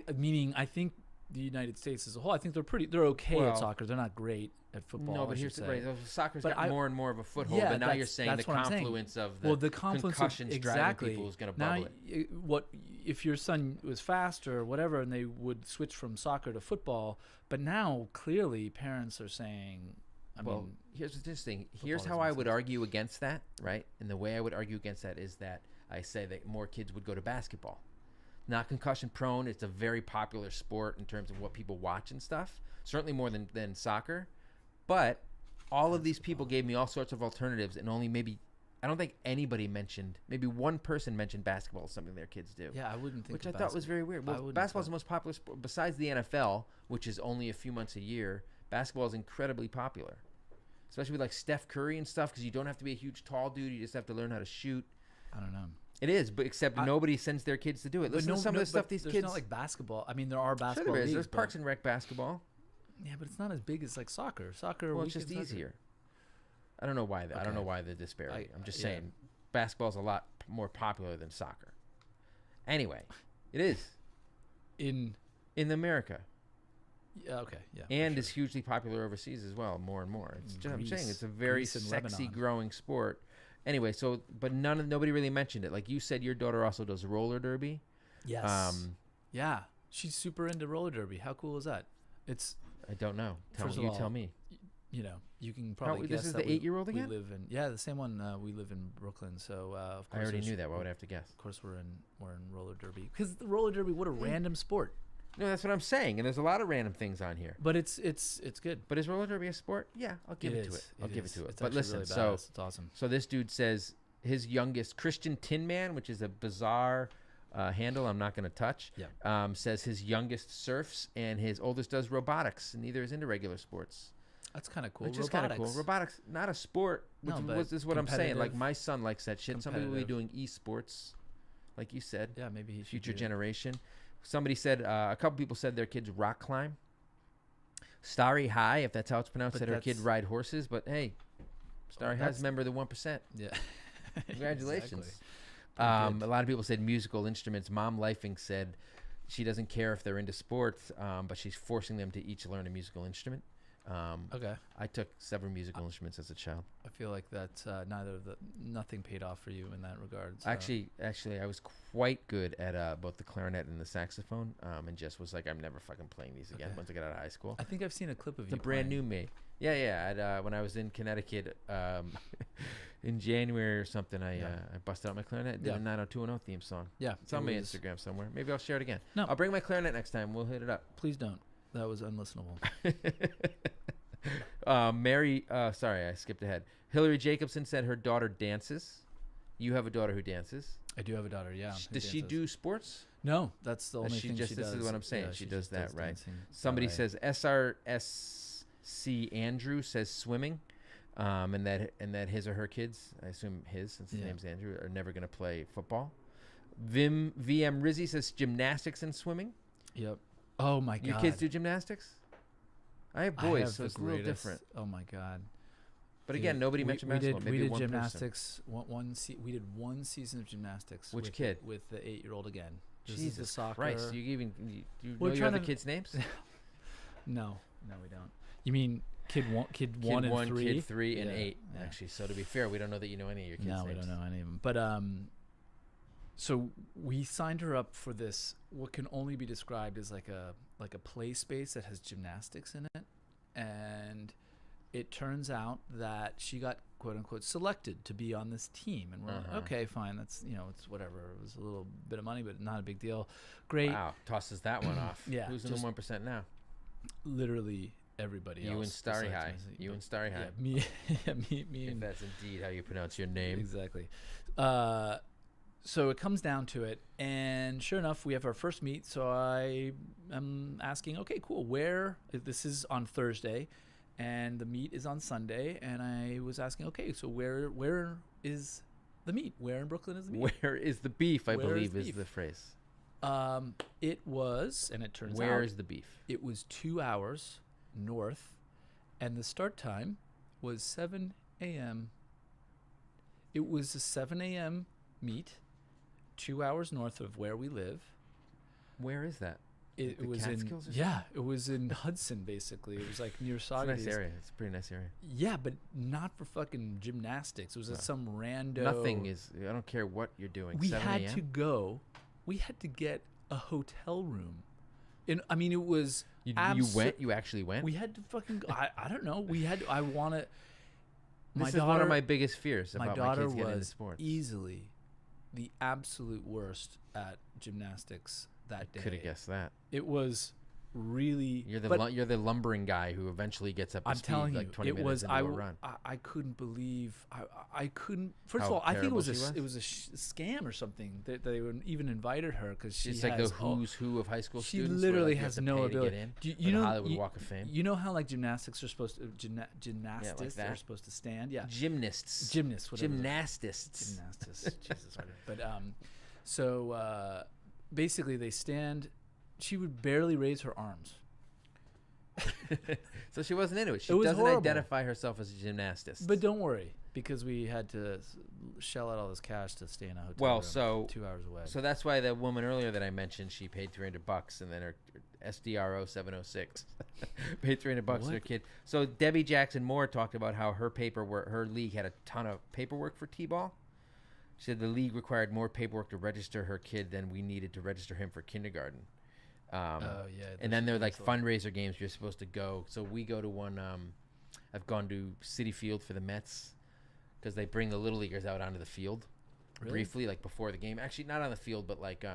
[SPEAKER 2] think the United States as a whole, I think they're okay at soccer. They're not great at football.
[SPEAKER 1] No, but here's the right. Soccer's got more and more of a foothold.
[SPEAKER 2] Yeah,
[SPEAKER 1] but now you're saying the confluence of the concussions driving people is going to bubble it.
[SPEAKER 2] What if your son was fast or whatever, and they would switch from soccer to football? But now clearly parents are saying,
[SPEAKER 1] here's what's interesting. Here's how I would argue against that, right? And the way I would argue against that is that I say that more kids would go to basketball. Not concussion prone. It's a very popular sport in terms of what people watch and stuff. Certainly more than soccer. But all of these people gave me all sorts of alternatives, and only I don't think anybody mentioned, maybe one person mentioned basketball as something their kids do.
[SPEAKER 2] Yeah, I wouldn't think.
[SPEAKER 1] Which I thought was very weird. Well, basketball is the most popular sport besides the NFL, which is only a few months a year. Basketball is incredibly popular, especially with like Steph Curry and stuff, because you don't have to be a huge tall dude. You just have to learn how to shoot.
[SPEAKER 2] I don't know.
[SPEAKER 1] It is, but except nobody sends their kids to do it. Listen to some of the stuff these kids.
[SPEAKER 2] There's not like basketball. I mean, there are basketball.
[SPEAKER 1] Sure, there's Parks and Rec basketball.
[SPEAKER 2] Yeah, but it's not as big as like soccer.
[SPEAKER 1] Well, it's just easier. I don't know why. I don't know why the disparity. I'm just saying, basketball is a lot more popular than soccer. Anyway, it is in America.
[SPEAKER 2] Yeah. Okay. Yeah.
[SPEAKER 1] And is hugely popular overseas as well, more and more. It's just, I'm saying it's a very sexy, growing sport. Anyway, but nobody really mentioned it. Like you said, your daughter also does roller derby.
[SPEAKER 2] Yes. Yeah, she's super into roller derby. How cool is that?
[SPEAKER 1] I don't know. Tell me.
[SPEAKER 2] You can probably guess.
[SPEAKER 1] This is the 8-year-old again?
[SPEAKER 2] We live in the same one. We live in Brooklyn, so of course
[SPEAKER 1] I already knew that. Why would I have to guess?
[SPEAKER 2] Of course, we're in roller derby because the roller derby. What a random sport.
[SPEAKER 1] No, that's what I'm saying. And there's a lot of random things on here.
[SPEAKER 2] But it's good.
[SPEAKER 1] But is roller derby a sport? Yeah, I'll give it to it. I'll give it to it.
[SPEAKER 2] It's
[SPEAKER 1] but listen,
[SPEAKER 2] really it's awesome.
[SPEAKER 1] So this dude says his youngest, Christian Tin Man, which is a bizarre handle I'm not going to touch, says his youngest surfs and his oldest does robotics, and neither is into regular sports.
[SPEAKER 2] That's kind of cool.
[SPEAKER 1] Which is kind of cool. Robotics, not a sport. This is what I'm saying. Like my son likes that shit. Some people will be doing esports. like you said.
[SPEAKER 2] Yeah, maybe he should
[SPEAKER 1] Future
[SPEAKER 2] do it.
[SPEAKER 1] generation. Somebody said, a couple people said their kids rock climb. Starry High, if that's how it's pronounced,
[SPEAKER 2] But
[SPEAKER 1] said her kid
[SPEAKER 2] that's-
[SPEAKER 1] ride horses. But hey, Starry High's
[SPEAKER 2] that's-
[SPEAKER 1] a member of the 1%.
[SPEAKER 2] Yeah.
[SPEAKER 1] Congratulations.
[SPEAKER 2] Exactly.
[SPEAKER 1] A lot of people said musical instruments. Mom Lifing said she doesn't care if they're into sports, but she's forcing them to each learn a musical instrument.
[SPEAKER 2] Okay.
[SPEAKER 1] I took several musical instruments as a child.
[SPEAKER 2] I feel like that nothing paid off for you in that regard. So.
[SPEAKER 1] Actually, I was quite good at both the clarinet and the saxophone, and just was like, I'm never fucking playing these again once I get out of high school.
[SPEAKER 2] I think I've seen a clip of
[SPEAKER 1] It's
[SPEAKER 2] you.
[SPEAKER 1] a brand
[SPEAKER 2] playing.
[SPEAKER 1] new me. Yeah. When I was in Connecticut in January or something, I busted out my clarinet and did a 90210 theme song.
[SPEAKER 2] Yeah.
[SPEAKER 1] It's on my Instagram somewhere. Maybe I'll share it again.
[SPEAKER 2] No.
[SPEAKER 1] I'll bring my clarinet next time. We'll hit it up.
[SPEAKER 2] Please don't. That was unlistenable.
[SPEAKER 1] Sorry, I skipped ahead. Hillary Jacobson said her daughter dances. You have a daughter who dances.
[SPEAKER 2] I do have a daughter. Yeah. who
[SPEAKER 1] Does she
[SPEAKER 2] dances.
[SPEAKER 1] do sports?
[SPEAKER 2] No, that's the only
[SPEAKER 1] She
[SPEAKER 2] thing
[SPEAKER 1] just-
[SPEAKER 2] she
[SPEAKER 1] this
[SPEAKER 2] does.
[SPEAKER 1] is what I'm saying.
[SPEAKER 2] Yeah,
[SPEAKER 1] She
[SPEAKER 2] just
[SPEAKER 1] does that, right.
[SPEAKER 2] dancing.
[SPEAKER 1] Somebody
[SPEAKER 2] Ballet.
[SPEAKER 1] says SRSC Andrew says swimming, and that his or her kids, I assume his since his name's Andrew, are never going to play football. VM Rizzi says gymnastics and swimming.
[SPEAKER 2] Yep. Oh my god.
[SPEAKER 1] Your kids do gymnastics? I have
[SPEAKER 2] I
[SPEAKER 1] boys,
[SPEAKER 2] have
[SPEAKER 1] so
[SPEAKER 2] the
[SPEAKER 1] it's a little
[SPEAKER 2] greatest-
[SPEAKER 1] different.
[SPEAKER 2] Oh my god.
[SPEAKER 1] But again, nobody mentioned basketball. Maybe
[SPEAKER 2] we did
[SPEAKER 1] one person.
[SPEAKER 2] gymnastics. We did one season of gymnastics.
[SPEAKER 1] Which
[SPEAKER 2] with
[SPEAKER 1] kid?
[SPEAKER 2] With the 8-year-old again. This is the
[SPEAKER 1] Jesus
[SPEAKER 2] soccer.
[SPEAKER 1] Christ! You
[SPEAKER 2] We're
[SPEAKER 1] know your
[SPEAKER 2] trying
[SPEAKER 1] other
[SPEAKER 2] to-
[SPEAKER 1] kids' names?
[SPEAKER 2] No, we don't. You mean kid one,
[SPEAKER 1] Kid
[SPEAKER 2] and
[SPEAKER 1] 1,
[SPEAKER 2] 3?
[SPEAKER 1] kid 3, and
[SPEAKER 2] Yeah,
[SPEAKER 1] 8.
[SPEAKER 2] yeah.
[SPEAKER 1] Actually, so to be fair, we don't know that you know any of your kids'
[SPEAKER 2] No,
[SPEAKER 1] names.
[SPEAKER 2] we don't know any of them. But so we signed her up for this. What can only be described as like a play space that has gymnastics in it, and it turns out that she got quote unquote selected to be on this team, and we're like, okay, fine, that's it's whatever. It was a little bit of money, but not a big deal. Great.
[SPEAKER 1] Wow, tosses that one off.
[SPEAKER 2] Yeah,
[SPEAKER 1] Who's in the 1% now?
[SPEAKER 2] Literally everybody else.
[SPEAKER 1] You and Starry
[SPEAKER 2] besides
[SPEAKER 1] High.
[SPEAKER 2] me.
[SPEAKER 1] You and Starry High.
[SPEAKER 2] Yeah, me, me
[SPEAKER 1] If
[SPEAKER 2] and
[SPEAKER 1] that's indeed how you pronounce your name.
[SPEAKER 2] exactly. So it comes down to it, and sure enough, we have our first meet. So I am asking, okay, cool. Where? This is on Thursday, and the meet is on Sunday. And I was asking, okay, so where is the meet? Where in Brooklyn is the meet?
[SPEAKER 1] Where is the beef? I
[SPEAKER 2] Where is
[SPEAKER 1] believe
[SPEAKER 2] the
[SPEAKER 1] is
[SPEAKER 2] beef?
[SPEAKER 1] the phrase.
[SPEAKER 2] It was, and it turns
[SPEAKER 1] Where
[SPEAKER 2] out
[SPEAKER 1] is the beef?
[SPEAKER 2] it was 2 hours north, and the start time was 7 a.m. It was a 7 a.m. meet, 2 hours north of where we live.
[SPEAKER 1] Where is that?
[SPEAKER 2] It
[SPEAKER 1] the
[SPEAKER 2] was in
[SPEAKER 1] Catskills or
[SPEAKER 2] it was in Hudson basically. It was like near
[SPEAKER 1] It's a
[SPEAKER 2] Saugerties.
[SPEAKER 1] nice area. It's a pretty nice area.
[SPEAKER 2] Yeah, but not for fucking gymnastics. It was at some rando.
[SPEAKER 1] Nothing is. I don't care what you're doing.
[SPEAKER 2] We
[SPEAKER 1] 7
[SPEAKER 2] had
[SPEAKER 1] a.m.?
[SPEAKER 2] to go. We had to get a hotel room. I mean, it was.
[SPEAKER 1] You went. You actually went.
[SPEAKER 2] We had to fucking. I don't know. We had. I want to.
[SPEAKER 1] This is one of my biggest fears
[SPEAKER 2] My
[SPEAKER 1] about my
[SPEAKER 2] daughter
[SPEAKER 1] kids getting into
[SPEAKER 2] was
[SPEAKER 1] sports.
[SPEAKER 2] easily the absolute worst at gymnastics that day.
[SPEAKER 1] Could have guessed that.
[SPEAKER 2] It was really.
[SPEAKER 1] You're the
[SPEAKER 2] but
[SPEAKER 1] you're the lumbering guy who eventually gets up to
[SPEAKER 2] I'm
[SPEAKER 1] speed
[SPEAKER 2] telling
[SPEAKER 1] like
[SPEAKER 2] you,
[SPEAKER 1] 20
[SPEAKER 2] it
[SPEAKER 1] minutes
[SPEAKER 2] was.
[SPEAKER 1] into
[SPEAKER 2] I
[SPEAKER 1] a
[SPEAKER 2] w-
[SPEAKER 1] run.
[SPEAKER 2] I couldn't believe. I couldn't. First
[SPEAKER 1] How
[SPEAKER 2] of all, I think it
[SPEAKER 1] terrible
[SPEAKER 2] was
[SPEAKER 1] she was?
[SPEAKER 2] it was a scam or something. They even invited her because she
[SPEAKER 1] She's like
[SPEAKER 2] has
[SPEAKER 1] the who's who of high school
[SPEAKER 2] she
[SPEAKER 1] students.
[SPEAKER 2] literally
[SPEAKER 1] where, like, you have
[SPEAKER 2] has
[SPEAKER 1] to
[SPEAKER 2] no
[SPEAKER 1] pay to
[SPEAKER 2] ability.
[SPEAKER 1] get in.
[SPEAKER 2] Do
[SPEAKER 1] Like
[SPEAKER 2] you know
[SPEAKER 1] the Hollywood
[SPEAKER 2] you,
[SPEAKER 1] Walk of Fame.
[SPEAKER 2] You know how like gymnastics are supposed to gymnastics
[SPEAKER 1] that.
[SPEAKER 2] are supposed to stand. Yeah,
[SPEAKER 1] Gymnasts.
[SPEAKER 2] gymnasts. Whatever.
[SPEAKER 1] Gymnastists.
[SPEAKER 2] Gymnastics. Jesus. But so basically they stand. She would barely raise her arms.
[SPEAKER 1] So she wasn't into it. She
[SPEAKER 2] It was
[SPEAKER 1] doesn't
[SPEAKER 2] horrible.
[SPEAKER 1] identify herself as a gymnastist.
[SPEAKER 2] But don't worry, because we had to shell out all this cash to stay in a hotel
[SPEAKER 1] Well,
[SPEAKER 2] room
[SPEAKER 1] so
[SPEAKER 2] 2 hours away.
[SPEAKER 1] So that's why the woman earlier that I mentioned, she paid $300, and then her SDRO 706 paid $300 for her
[SPEAKER 2] What?
[SPEAKER 1] kid. So Debbie Jackson Moore talked about how her league had a ton of paperwork for T-ball. She said the league required more paperwork to register her kid than we needed to register him for kindergarten.
[SPEAKER 2] Yeah.
[SPEAKER 1] And then there are like
[SPEAKER 2] there's a lot.
[SPEAKER 1] fundraiser games you're supposed to go. So we go to one. I've gone to City Field for the Mets because they bring the little leaguers out onto the field
[SPEAKER 2] Really?
[SPEAKER 1] briefly, like before the game. Actually, not on the field, but like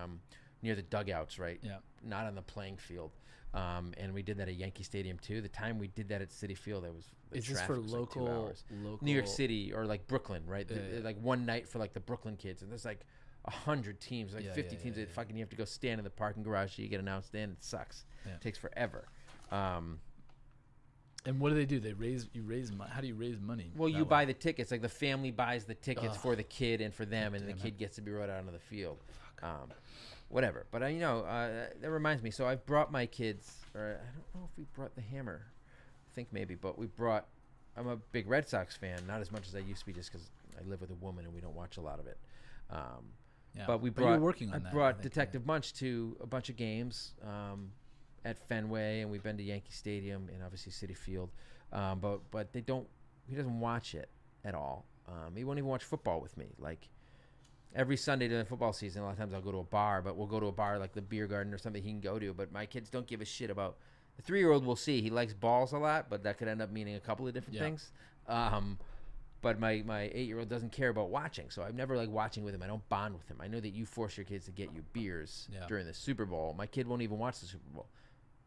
[SPEAKER 1] near the dugouts, right?
[SPEAKER 2] Yeah.
[SPEAKER 1] Not on the playing field. And we did that at Yankee Stadium too. The time we did that at City Field, it was the
[SPEAKER 2] Is this
[SPEAKER 1] traffic
[SPEAKER 2] for
[SPEAKER 1] was like 2
[SPEAKER 2] local
[SPEAKER 1] hours. New York City or like Brooklyn, right?
[SPEAKER 2] Yeah.
[SPEAKER 1] Like one night for like the Brooklyn kids, and there's like 100 teams, like
[SPEAKER 2] Yeah,
[SPEAKER 1] 50
[SPEAKER 2] yeah,
[SPEAKER 1] teams.
[SPEAKER 2] yeah,
[SPEAKER 1] That
[SPEAKER 2] yeah.
[SPEAKER 1] fucking you have to go stand in the parking garage so you get announced in. It sucks.
[SPEAKER 2] Yeah.
[SPEAKER 1] It takes forever.
[SPEAKER 2] And what do? They raise money. How do you raise money?
[SPEAKER 1] Well, you
[SPEAKER 2] way?
[SPEAKER 1] buy the tickets. Like the family buys the tickets
[SPEAKER 2] Ugh.
[SPEAKER 1] for the kid and for them, and the
[SPEAKER 2] Damn
[SPEAKER 1] kid
[SPEAKER 2] it.
[SPEAKER 1] gets to be rode out onto the field. Whatever. But that reminds me. So I've brought my kids, or I don't know if we brought the hammer. I think maybe, but we brought. I'm a big Red Sox fan, not as much as I used to be, just because I live with a woman and we don't watch a lot of it.
[SPEAKER 2] Yeah.
[SPEAKER 1] But
[SPEAKER 2] you're working on
[SPEAKER 1] I
[SPEAKER 2] that.
[SPEAKER 1] brought
[SPEAKER 2] think,
[SPEAKER 1] Detective Munch to a bunch of games at Fenway, and we've been to Yankee Stadium and obviously Citi Field. But he doesn't watch it at all. He won't even watch football with me. Like every Sunday during the football season, a lot of times I'll go to a bar, but we'll go to a bar like the Beer Garden or something he can go to. But my kids don't give a shit about. The 3-year-old will see. He likes balls a lot, but that could end up meaning a couple of different things. But my 8-year-old doesn't care about watching, so I'm never like watching with him. I don't bond with him. I know that you force your kids to get you beers during the Super Bowl. My kid won't even watch the Super Bowl.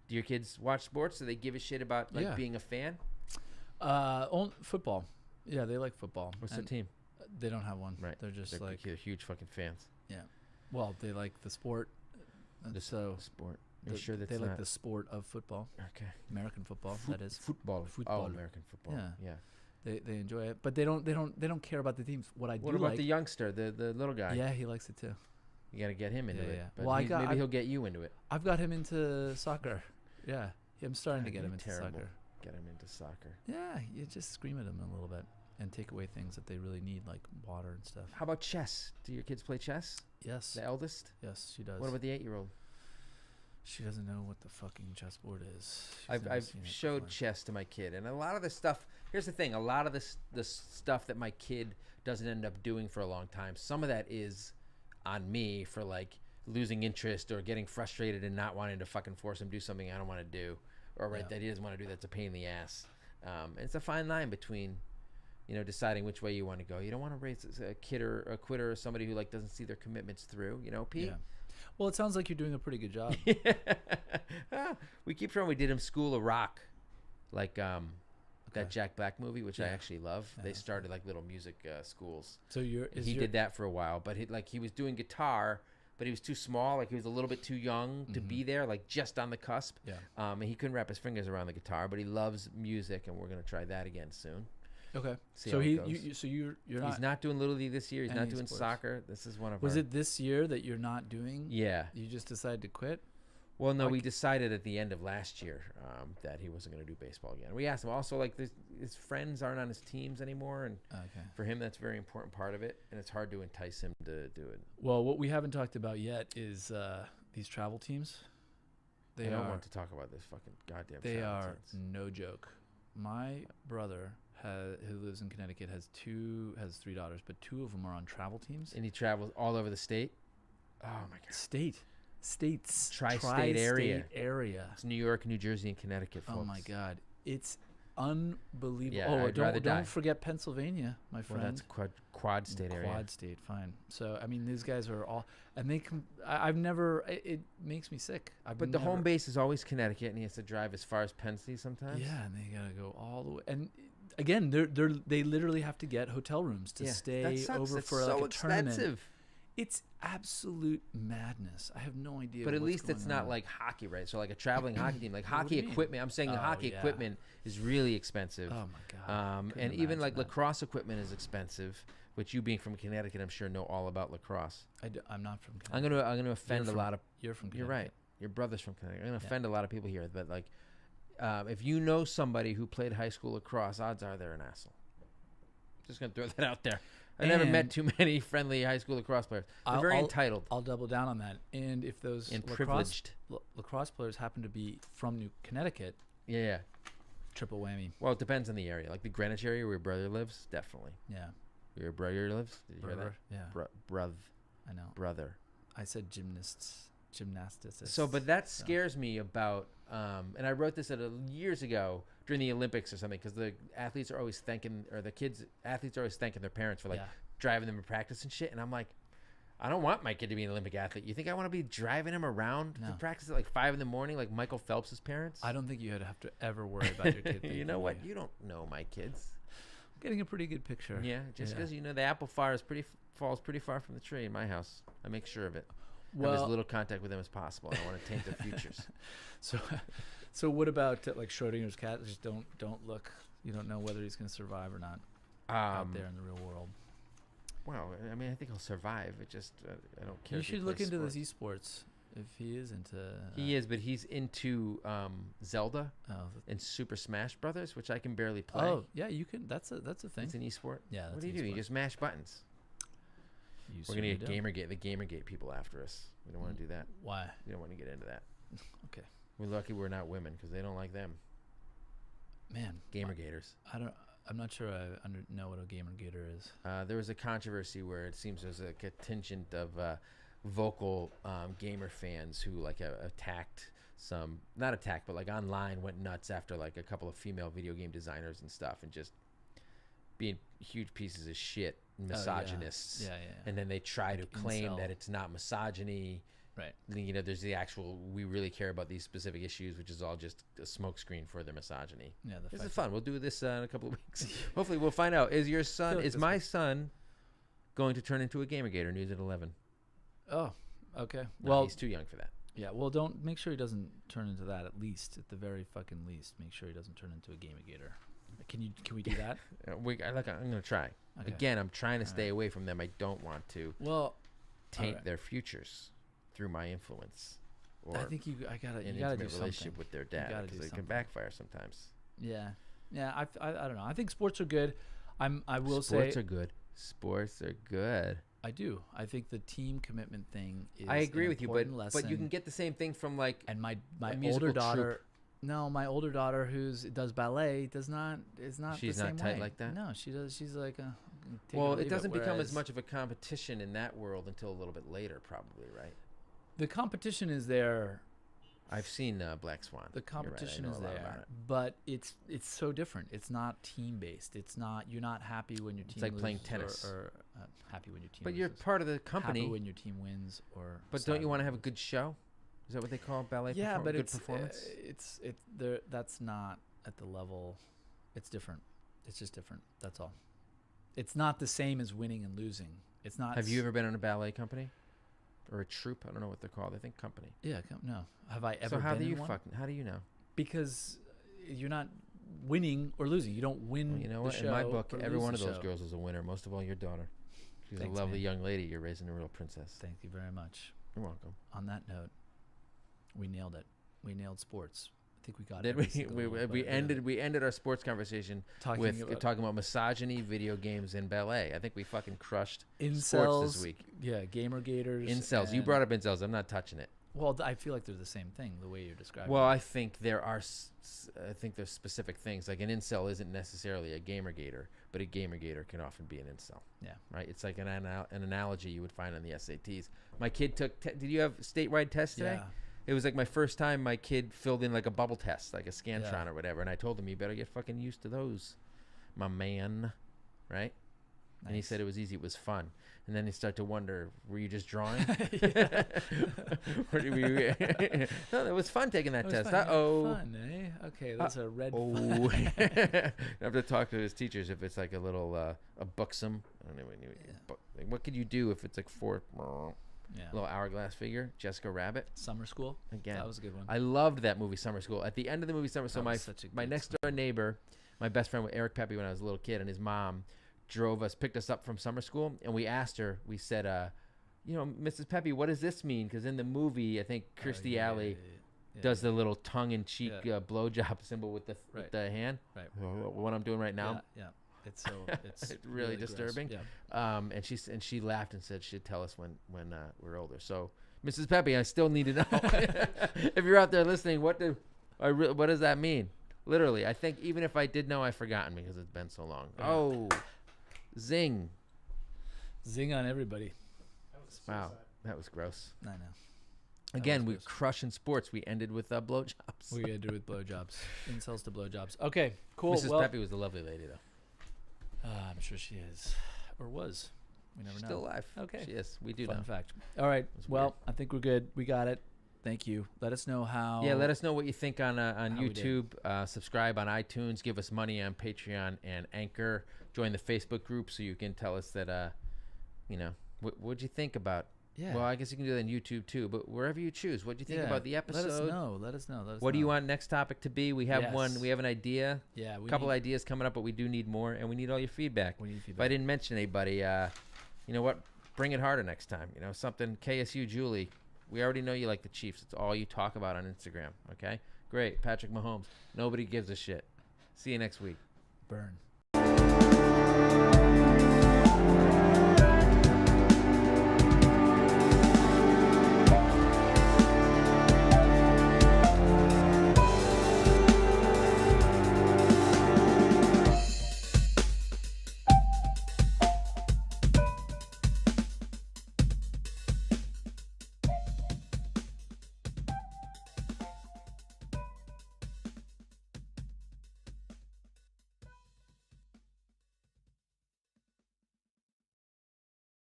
[SPEAKER 1] Do your kids watch sports? Do they give a shit about being a fan?
[SPEAKER 2] Football. Yeah, they like football.
[SPEAKER 1] What's their team?
[SPEAKER 2] They don't have one.
[SPEAKER 1] Right.
[SPEAKER 2] They're just
[SPEAKER 1] they're huge fucking fans.
[SPEAKER 2] Yeah. Well, they like the sport. So
[SPEAKER 1] sport. Are you sure that's
[SPEAKER 2] they like
[SPEAKER 1] not
[SPEAKER 2] the sport of football?
[SPEAKER 1] Okay.
[SPEAKER 2] American football. That is
[SPEAKER 1] football.
[SPEAKER 2] Football.
[SPEAKER 1] Oh, American football.
[SPEAKER 2] Yeah. They enjoy it, but they don't care about the teams. What
[SPEAKER 1] What about the youngster, the little guy?
[SPEAKER 2] Yeah, he likes it too.
[SPEAKER 1] You got to get him into it.
[SPEAKER 2] Yeah.
[SPEAKER 1] But
[SPEAKER 2] Well,
[SPEAKER 1] maybe he'll get you into it.
[SPEAKER 2] I've got him into soccer. Yeah, I'm starting to get him into soccer.
[SPEAKER 1] Get him into soccer.
[SPEAKER 2] Yeah, you just scream at him a little bit and take away things that they really need, like water and stuff.
[SPEAKER 1] How about chess? Do your kids play chess?
[SPEAKER 2] Yes.
[SPEAKER 1] The eldest?
[SPEAKER 2] Yes, she does.
[SPEAKER 1] What about the 8-year-old?
[SPEAKER 2] She doesn't know what the fucking chessboard is.
[SPEAKER 1] I've showed chess to my kid, and a lot of the stuff. Here's the thing: a lot of the stuff that my kid doesn't end up doing for a long time. Some of that is on me for like losing interest or getting frustrated and not wanting to fucking force him to do something I don't want to do, or that he doesn't want to do. That's a pain in the ass. It's a fine line between, deciding which way you want to go. You don't want to raise a kid or a quitter or somebody who like doesn't see their commitments through. Pete.
[SPEAKER 2] Yeah. Well, it sounds like you're doing a pretty good job.
[SPEAKER 1] We keep trying. We did him School of Rock, like that Jack Black movie, which I actually love. They started like little music schools.
[SPEAKER 2] So
[SPEAKER 1] he did that for a while, but he was doing guitar, but he was too small. Like he was a little bit too young to be there, like just on the cusp.
[SPEAKER 2] Yeah.
[SPEAKER 1] And he couldn't wrap his fingers around the guitar, but he loves music, and we're gonna try that again soon.
[SPEAKER 2] Okay.
[SPEAKER 1] See
[SPEAKER 2] So
[SPEAKER 1] how it goes.
[SPEAKER 2] you're not.
[SPEAKER 1] He's not doing Little League this year. He's not
[SPEAKER 2] any
[SPEAKER 1] doing
[SPEAKER 2] sports.
[SPEAKER 1] soccer. This is one of.
[SPEAKER 2] Was it this year that you're not doing?
[SPEAKER 1] Yeah.
[SPEAKER 2] You just decided to quit?
[SPEAKER 1] Well, no, we decided at the end of last year that he wasn't going to do baseball again. We asked him also, like, his friends aren't on his teams anymore, and for him, that's a very important part of it, and it's hard to entice him to do it.
[SPEAKER 2] Well, what we haven't talked about yet is these travel teams.
[SPEAKER 1] I don't want to talk about this fucking goddamn.
[SPEAKER 2] They
[SPEAKER 1] travel
[SPEAKER 2] are
[SPEAKER 1] teams.
[SPEAKER 2] no joke. My brother, who lives in Connecticut, has 3 daughters, but 2 of them are on travel teams.
[SPEAKER 1] And he travels all over the state. Oh my god.
[SPEAKER 2] States.
[SPEAKER 1] Tri-state area.
[SPEAKER 2] area.
[SPEAKER 1] It's New York, New Jersey, and Connecticut, folks.
[SPEAKER 2] Oh my god. It's unbelievable.
[SPEAKER 1] Yeah, I'd rather die.
[SPEAKER 2] Don't forget Pennsylvania, my friend.
[SPEAKER 1] Well, that's quad state area.
[SPEAKER 2] Quad state, fine. So I mean, these guys are all, and they can. I've never. It makes me sick.
[SPEAKER 1] But the home base is always Connecticut, and he has to drive as far as Penn State sometimes.
[SPEAKER 2] Yeah, and they gotta go all the way. And again, they literally have to get hotel rooms to stay over for like a tournament. It's absolute madness. I have no idea.
[SPEAKER 1] But at least it's not like hockey, right? So like a traveling hockey team, like hockey equipment. I'm saying the hockey equipment is really expensive.
[SPEAKER 2] Oh my god.
[SPEAKER 1] And even like lacrosse equipment is expensive, which you being from Connecticut, I'm sure know all about lacrosse.
[SPEAKER 2] I'm not from Connecticut.
[SPEAKER 1] I'm gonna offend a lot of.
[SPEAKER 2] You're from Connecticut.
[SPEAKER 1] You're right. Your brother's from Connecticut. I'm gonna offend a lot of people here, but like, if you know somebody who played high school lacrosse, odds are they're an asshole. Just gonna throw that out there. I never met too many friendly high school lacrosse players. They're very entitled.
[SPEAKER 2] I'll double down on that. And if those
[SPEAKER 1] privileged
[SPEAKER 2] lacrosse players happen to be from New Connecticut,
[SPEAKER 1] yeah,
[SPEAKER 2] triple whammy.
[SPEAKER 1] Well, it depends on the area. Like the Greenwich area where your brother lives, definitely.
[SPEAKER 2] Yeah.
[SPEAKER 1] Where your brother lives? Did you hear that?
[SPEAKER 2] Yeah. I know.
[SPEAKER 1] Brother.
[SPEAKER 2] I said gymnasticists.
[SPEAKER 1] So, but that scares me about, and I wrote this years ago during the Olympics or something, because the athletes are always thanking, or the athletes are always thanking their parents for like driving them to practice and shit. And I'm like, I don't want my kid to be an Olympic athlete. You think I want to be driving him around to practice at like 5 a.m, like Michael Phelps' parents?
[SPEAKER 2] I don't think you have to ever worry about your kid.
[SPEAKER 1] You know what? You don't know my kids.
[SPEAKER 2] I'm getting a pretty good picture.
[SPEAKER 1] Yeah, just because the apple falls pretty far from the tree in my house. I make sure of it. Have as little contact with them as possible. I don't want to taint their futures.
[SPEAKER 2] So what about like Schrodinger's cat? Just don't look. You don't know whether he's going to survive or not out there in the real world.
[SPEAKER 1] Well, I mean, I think he'll survive. It just I don't care.
[SPEAKER 2] You
[SPEAKER 1] if he
[SPEAKER 2] should look
[SPEAKER 1] plays
[SPEAKER 2] into
[SPEAKER 1] sports.
[SPEAKER 2] this esports if he is into.
[SPEAKER 1] He is, but he's into Zelda and Super Smash Brothers, which I can barely play.
[SPEAKER 2] Oh yeah, you can. That's a thing.
[SPEAKER 1] It's an esport.
[SPEAKER 2] Yeah. That's
[SPEAKER 1] What do you do? You just mash buttons. We're gonna get the Gamergate people after us. We don't want to do that.
[SPEAKER 2] Why?
[SPEAKER 1] We don't want to get into that.
[SPEAKER 2] Okay.
[SPEAKER 1] We're lucky we're not women because they don't like them.
[SPEAKER 2] Man,
[SPEAKER 1] Gamergaters.
[SPEAKER 2] I'm not sure I know what a Gamergator is.
[SPEAKER 1] There was a controversy where it seems there's a contingent of vocal gamer fans who like attacked some, not attacked, but like online went nuts after like a couple of female video game designers and stuff, and just being huge pieces of shit, misogynists.
[SPEAKER 2] Yeah.
[SPEAKER 1] And then they try to claim
[SPEAKER 2] incel.
[SPEAKER 1] that it's not misogyny.
[SPEAKER 2] Right.
[SPEAKER 1] You know, there's the actual, we really care about these specific issues, which is all just a smokescreen for their misogyny.
[SPEAKER 2] Yeah.
[SPEAKER 1] This is fun. We'll do this in a couple of weeks. Hopefully we'll find out. Is my son going to turn into a Gamergator news at 11?
[SPEAKER 2] Oh, okay.
[SPEAKER 1] No,
[SPEAKER 2] Well,
[SPEAKER 1] he's too young for that.
[SPEAKER 2] yeah. Well, don't make sure he doesn't turn into that. At least, at the very fucking least, make sure he doesn't turn into a Gamergator. Can we do that?
[SPEAKER 1] I'm going to try.
[SPEAKER 2] Okay.
[SPEAKER 1] Again, I'm trying to
[SPEAKER 2] All
[SPEAKER 1] stay
[SPEAKER 2] right.
[SPEAKER 1] away from them. I don't want to
[SPEAKER 2] Well,
[SPEAKER 1] taint
[SPEAKER 2] right.
[SPEAKER 1] their futures through my influence or
[SPEAKER 2] I think I gotta
[SPEAKER 1] an
[SPEAKER 2] you gotta
[SPEAKER 1] intimate
[SPEAKER 2] do
[SPEAKER 1] relationship
[SPEAKER 2] something.
[SPEAKER 1] with their
[SPEAKER 2] You
[SPEAKER 1] dad,
[SPEAKER 2] gotta do
[SPEAKER 1] because it can
[SPEAKER 2] something.
[SPEAKER 1] backfire sometimes.
[SPEAKER 2] Yeah. I don't know. I think sports are good. I will
[SPEAKER 1] Sports
[SPEAKER 2] say
[SPEAKER 1] are good. Sports are good.
[SPEAKER 2] I do. I think the team commitment thing is.
[SPEAKER 1] I agree
[SPEAKER 2] an
[SPEAKER 1] with you,
[SPEAKER 2] important
[SPEAKER 1] but
[SPEAKER 2] lesson.
[SPEAKER 1] you can get the same thing from like
[SPEAKER 2] And my
[SPEAKER 1] musical
[SPEAKER 2] older
[SPEAKER 1] troupe.
[SPEAKER 2] daughter. No, my older daughter does ballet is not
[SPEAKER 1] She's
[SPEAKER 2] the
[SPEAKER 1] not
[SPEAKER 2] same
[SPEAKER 1] tight
[SPEAKER 2] way.
[SPEAKER 1] like that?
[SPEAKER 2] No, she does. She's like a. take
[SPEAKER 1] well,
[SPEAKER 2] or
[SPEAKER 1] it
[SPEAKER 2] leave
[SPEAKER 1] doesn't become as
[SPEAKER 2] whereas
[SPEAKER 1] much of a competition in that world until a little bit later, probably, right?
[SPEAKER 2] The competition is there.
[SPEAKER 1] I've seen Black Swan.
[SPEAKER 2] The
[SPEAKER 1] You're right, I
[SPEAKER 2] competition
[SPEAKER 1] know
[SPEAKER 2] is
[SPEAKER 1] a lot about
[SPEAKER 2] there,
[SPEAKER 1] it.
[SPEAKER 2] but it's so different. It's not team based. It's not. You're not happy when your team.
[SPEAKER 1] like playing
[SPEAKER 2] loses
[SPEAKER 1] tennis.
[SPEAKER 2] or happy when your team.
[SPEAKER 1] But you're
[SPEAKER 2] loses.
[SPEAKER 1] part of the
[SPEAKER 2] Happy
[SPEAKER 1] company.
[SPEAKER 2] when your team wins, or.
[SPEAKER 1] But
[SPEAKER 2] sad
[SPEAKER 1] don't you want to
[SPEAKER 2] when
[SPEAKER 1] have a good show? Is that what they call ballet?
[SPEAKER 2] Yeah, but
[SPEAKER 1] good
[SPEAKER 2] it's
[SPEAKER 1] performance.
[SPEAKER 2] it's there. That's not at the level. It's different. It's just different. That's all. It's not the same as winning and losing. It's not.
[SPEAKER 1] Have you ever been in a ballet company or a troupe? I don't know what they're called. I think company.
[SPEAKER 2] Yeah. No. Have I ever?
[SPEAKER 1] So how
[SPEAKER 2] been
[SPEAKER 1] do
[SPEAKER 2] in
[SPEAKER 1] you
[SPEAKER 2] one?
[SPEAKER 1] how do you know?
[SPEAKER 2] Because you're not winning or losing. You don't win.
[SPEAKER 1] Well, you know
[SPEAKER 2] the
[SPEAKER 1] what? In my
[SPEAKER 2] show
[SPEAKER 1] book,
[SPEAKER 2] or
[SPEAKER 1] every
[SPEAKER 2] lose
[SPEAKER 1] one
[SPEAKER 2] the
[SPEAKER 1] of those
[SPEAKER 2] show.
[SPEAKER 1] girls is a winner. Most of all, your daughter. She's
[SPEAKER 2] Thanks,
[SPEAKER 1] a lovely
[SPEAKER 2] man.
[SPEAKER 1] young lady. You're raising a real princess.
[SPEAKER 2] Thank you very much.
[SPEAKER 1] You're welcome.
[SPEAKER 2] On that note, we nailed it. We nailed sports. I think we got
[SPEAKER 1] Did
[SPEAKER 2] every
[SPEAKER 1] we?
[SPEAKER 2] single
[SPEAKER 1] We
[SPEAKER 2] little bit of it.
[SPEAKER 1] we ended our sports conversation
[SPEAKER 2] talking
[SPEAKER 1] with
[SPEAKER 2] about
[SPEAKER 1] talking about misogyny, video games, and ballet. I think we fucking crushed
[SPEAKER 2] incels
[SPEAKER 1] sports this week.
[SPEAKER 2] Yeah, Gamergators.
[SPEAKER 1] Incels. You
[SPEAKER 2] and-
[SPEAKER 1] brought up incels. I'm not touching it.
[SPEAKER 2] Well, I feel like they're the same thing. The way you're describing.
[SPEAKER 1] Well,
[SPEAKER 2] it.
[SPEAKER 1] I think there are. I think there's specific things. Like an incel isn't necessarily a gamergator, but a gamergator can often be an incel.
[SPEAKER 2] Yeah.
[SPEAKER 1] Right. It's like an analogy you would find on the SATs. My kid took. Did you have statewide tests today?
[SPEAKER 2] Yeah.
[SPEAKER 1] It was like my first time my kid filled in like a bubble test, like a Scantron
[SPEAKER 2] Yeah.
[SPEAKER 1] or whatever. And I told him, you better get fucking used to those, my man. Right? And he
[SPEAKER 2] Nice.
[SPEAKER 1] said it was easy. It was fun. And then he started to wonder, were you just drawing? Or did we, no, it was fun taking that
[SPEAKER 2] It was
[SPEAKER 1] test.
[SPEAKER 2] fun, yeah,
[SPEAKER 1] Uh-oh.
[SPEAKER 2] Fun, eh? Okay, that's a red.
[SPEAKER 1] Oh. I have to talk to his teachers if it's like a little, a buxom. I don't know. Like, what could you do if it's like
[SPEAKER 2] Yeah.
[SPEAKER 1] little hourglass figure? Jessica Rabbit.
[SPEAKER 2] Summer School.
[SPEAKER 1] Again.
[SPEAKER 2] That was a good one.
[SPEAKER 1] I loved that movie, Summer School. At the end of the movie, Summer School,
[SPEAKER 2] That was such a
[SPEAKER 1] my
[SPEAKER 2] good
[SPEAKER 1] next door neighbor, my best friend with Eric Pepe when I was a little kid, and his mom picked us up from summer school, and we asked her, we said, Mrs. Pepe, what does this mean? Because in the movie, I think Kirstie Alley does the little tongue-in-cheek blowjob symbol with the
[SPEAKER 2] Right.
[SPEAKER 1] hand.
[SPEAKER 2] Right.
[SPEAKER 1] What I'm doing right now.
[SPEAKER 2] Yeah. It's so it's
[SPEAKER 1] It's really
[SPEAKER 2] gross.
[SPEAKER 1] disturbing.
[SPEAKER 2] Yeah.
[SPEAKER 1] And she laughed and said she'd tell us when we're older. So, Mrs. Pepe, I still need to know if you're out there listening. What does that mean? Literally, I think even if I did know, I've forgotten because it's been so long.
[SPEAKER 2] Yeah.
[SPEAKER 1] Oh, zing!
[SPEAKER 2] Zing on everybody.
[SPEAKER 1] Wow, that was gross.
[SPEAKER 2] I know.
[SPEAKER 1] Again,
[SPEAKER 2] was
[SPEAKER 1] we
[SPEAKER 2] gross.
[SPEAKER 1] crush in sports. We ended with blowjobs.
[SPEAKER 2] We gotta do with blowjobs. Incels to blowjobs. Okay, cool.
[SPEAKER 1] Mrs.
[SPEAKER 2] Well,
[SPEAKER 1] Pepe was a lovely lady, though.
[SPEAKER 2] I'm sure she is, or was. We never
[SPEAKER 1] She's
[SPEAKER 2] know.
[SPEAKER 1] still alive.
[SPEAKER 2] Okay.
[SPEAKER 1] She is. We do
[SPEAKER 2] Fun
[SPEAKER 1] know.
[SPEAKER 2] fact. All right.
[SPEAKER 1] It's
[SPEAKER 2] Well,
[SPEAKER 1] weird.
[SPEAKER 2] I think we're good. We got it. Thank you. Let us know how.
[SPEAKER 1] Yeah, let us know what you think on
[SPEAKER 2] how we did.
[SPEAKER 1] YouTube. Subscribe on iTunes. Give us money on Patreon and Anchor. Join the Facebook group so you can tell us that, what'd you think about
[SPEAKER 2] Yeah.
[SPEAKER 1] Well, I guess you can do that on YouTube too, but wherever you choose. What do you think
[SPEAKER 2] Yeah,
[SPEAKER 1] about the episode?
[SPEAKER 2] Let us know. Let us know.
[SPEAKER 1] What do you want next topic to be? We have one.
[SPEAKER 2] Yes.
[SPEAKER 1] We have an idea.
[SPEAKER 2] Yeah.
[SPEAKER 1] A couple ideas coming up, but we do need more, and we need all your feedback.
[SPEAKER 2] We need
[SPEAKER 1] If I
[SPEAKER 2] feedback.
[SPEAKER 1] didn't mention anybody, you know what? Bring it harder next time. You know, something KSU Julie. We already know you like the Chiefs. It's all you talk about on Instagram. Okay? Great. Patrick Mahomes. Nobody gives a shit. See you next week.
[SPEAKER 2] Burn.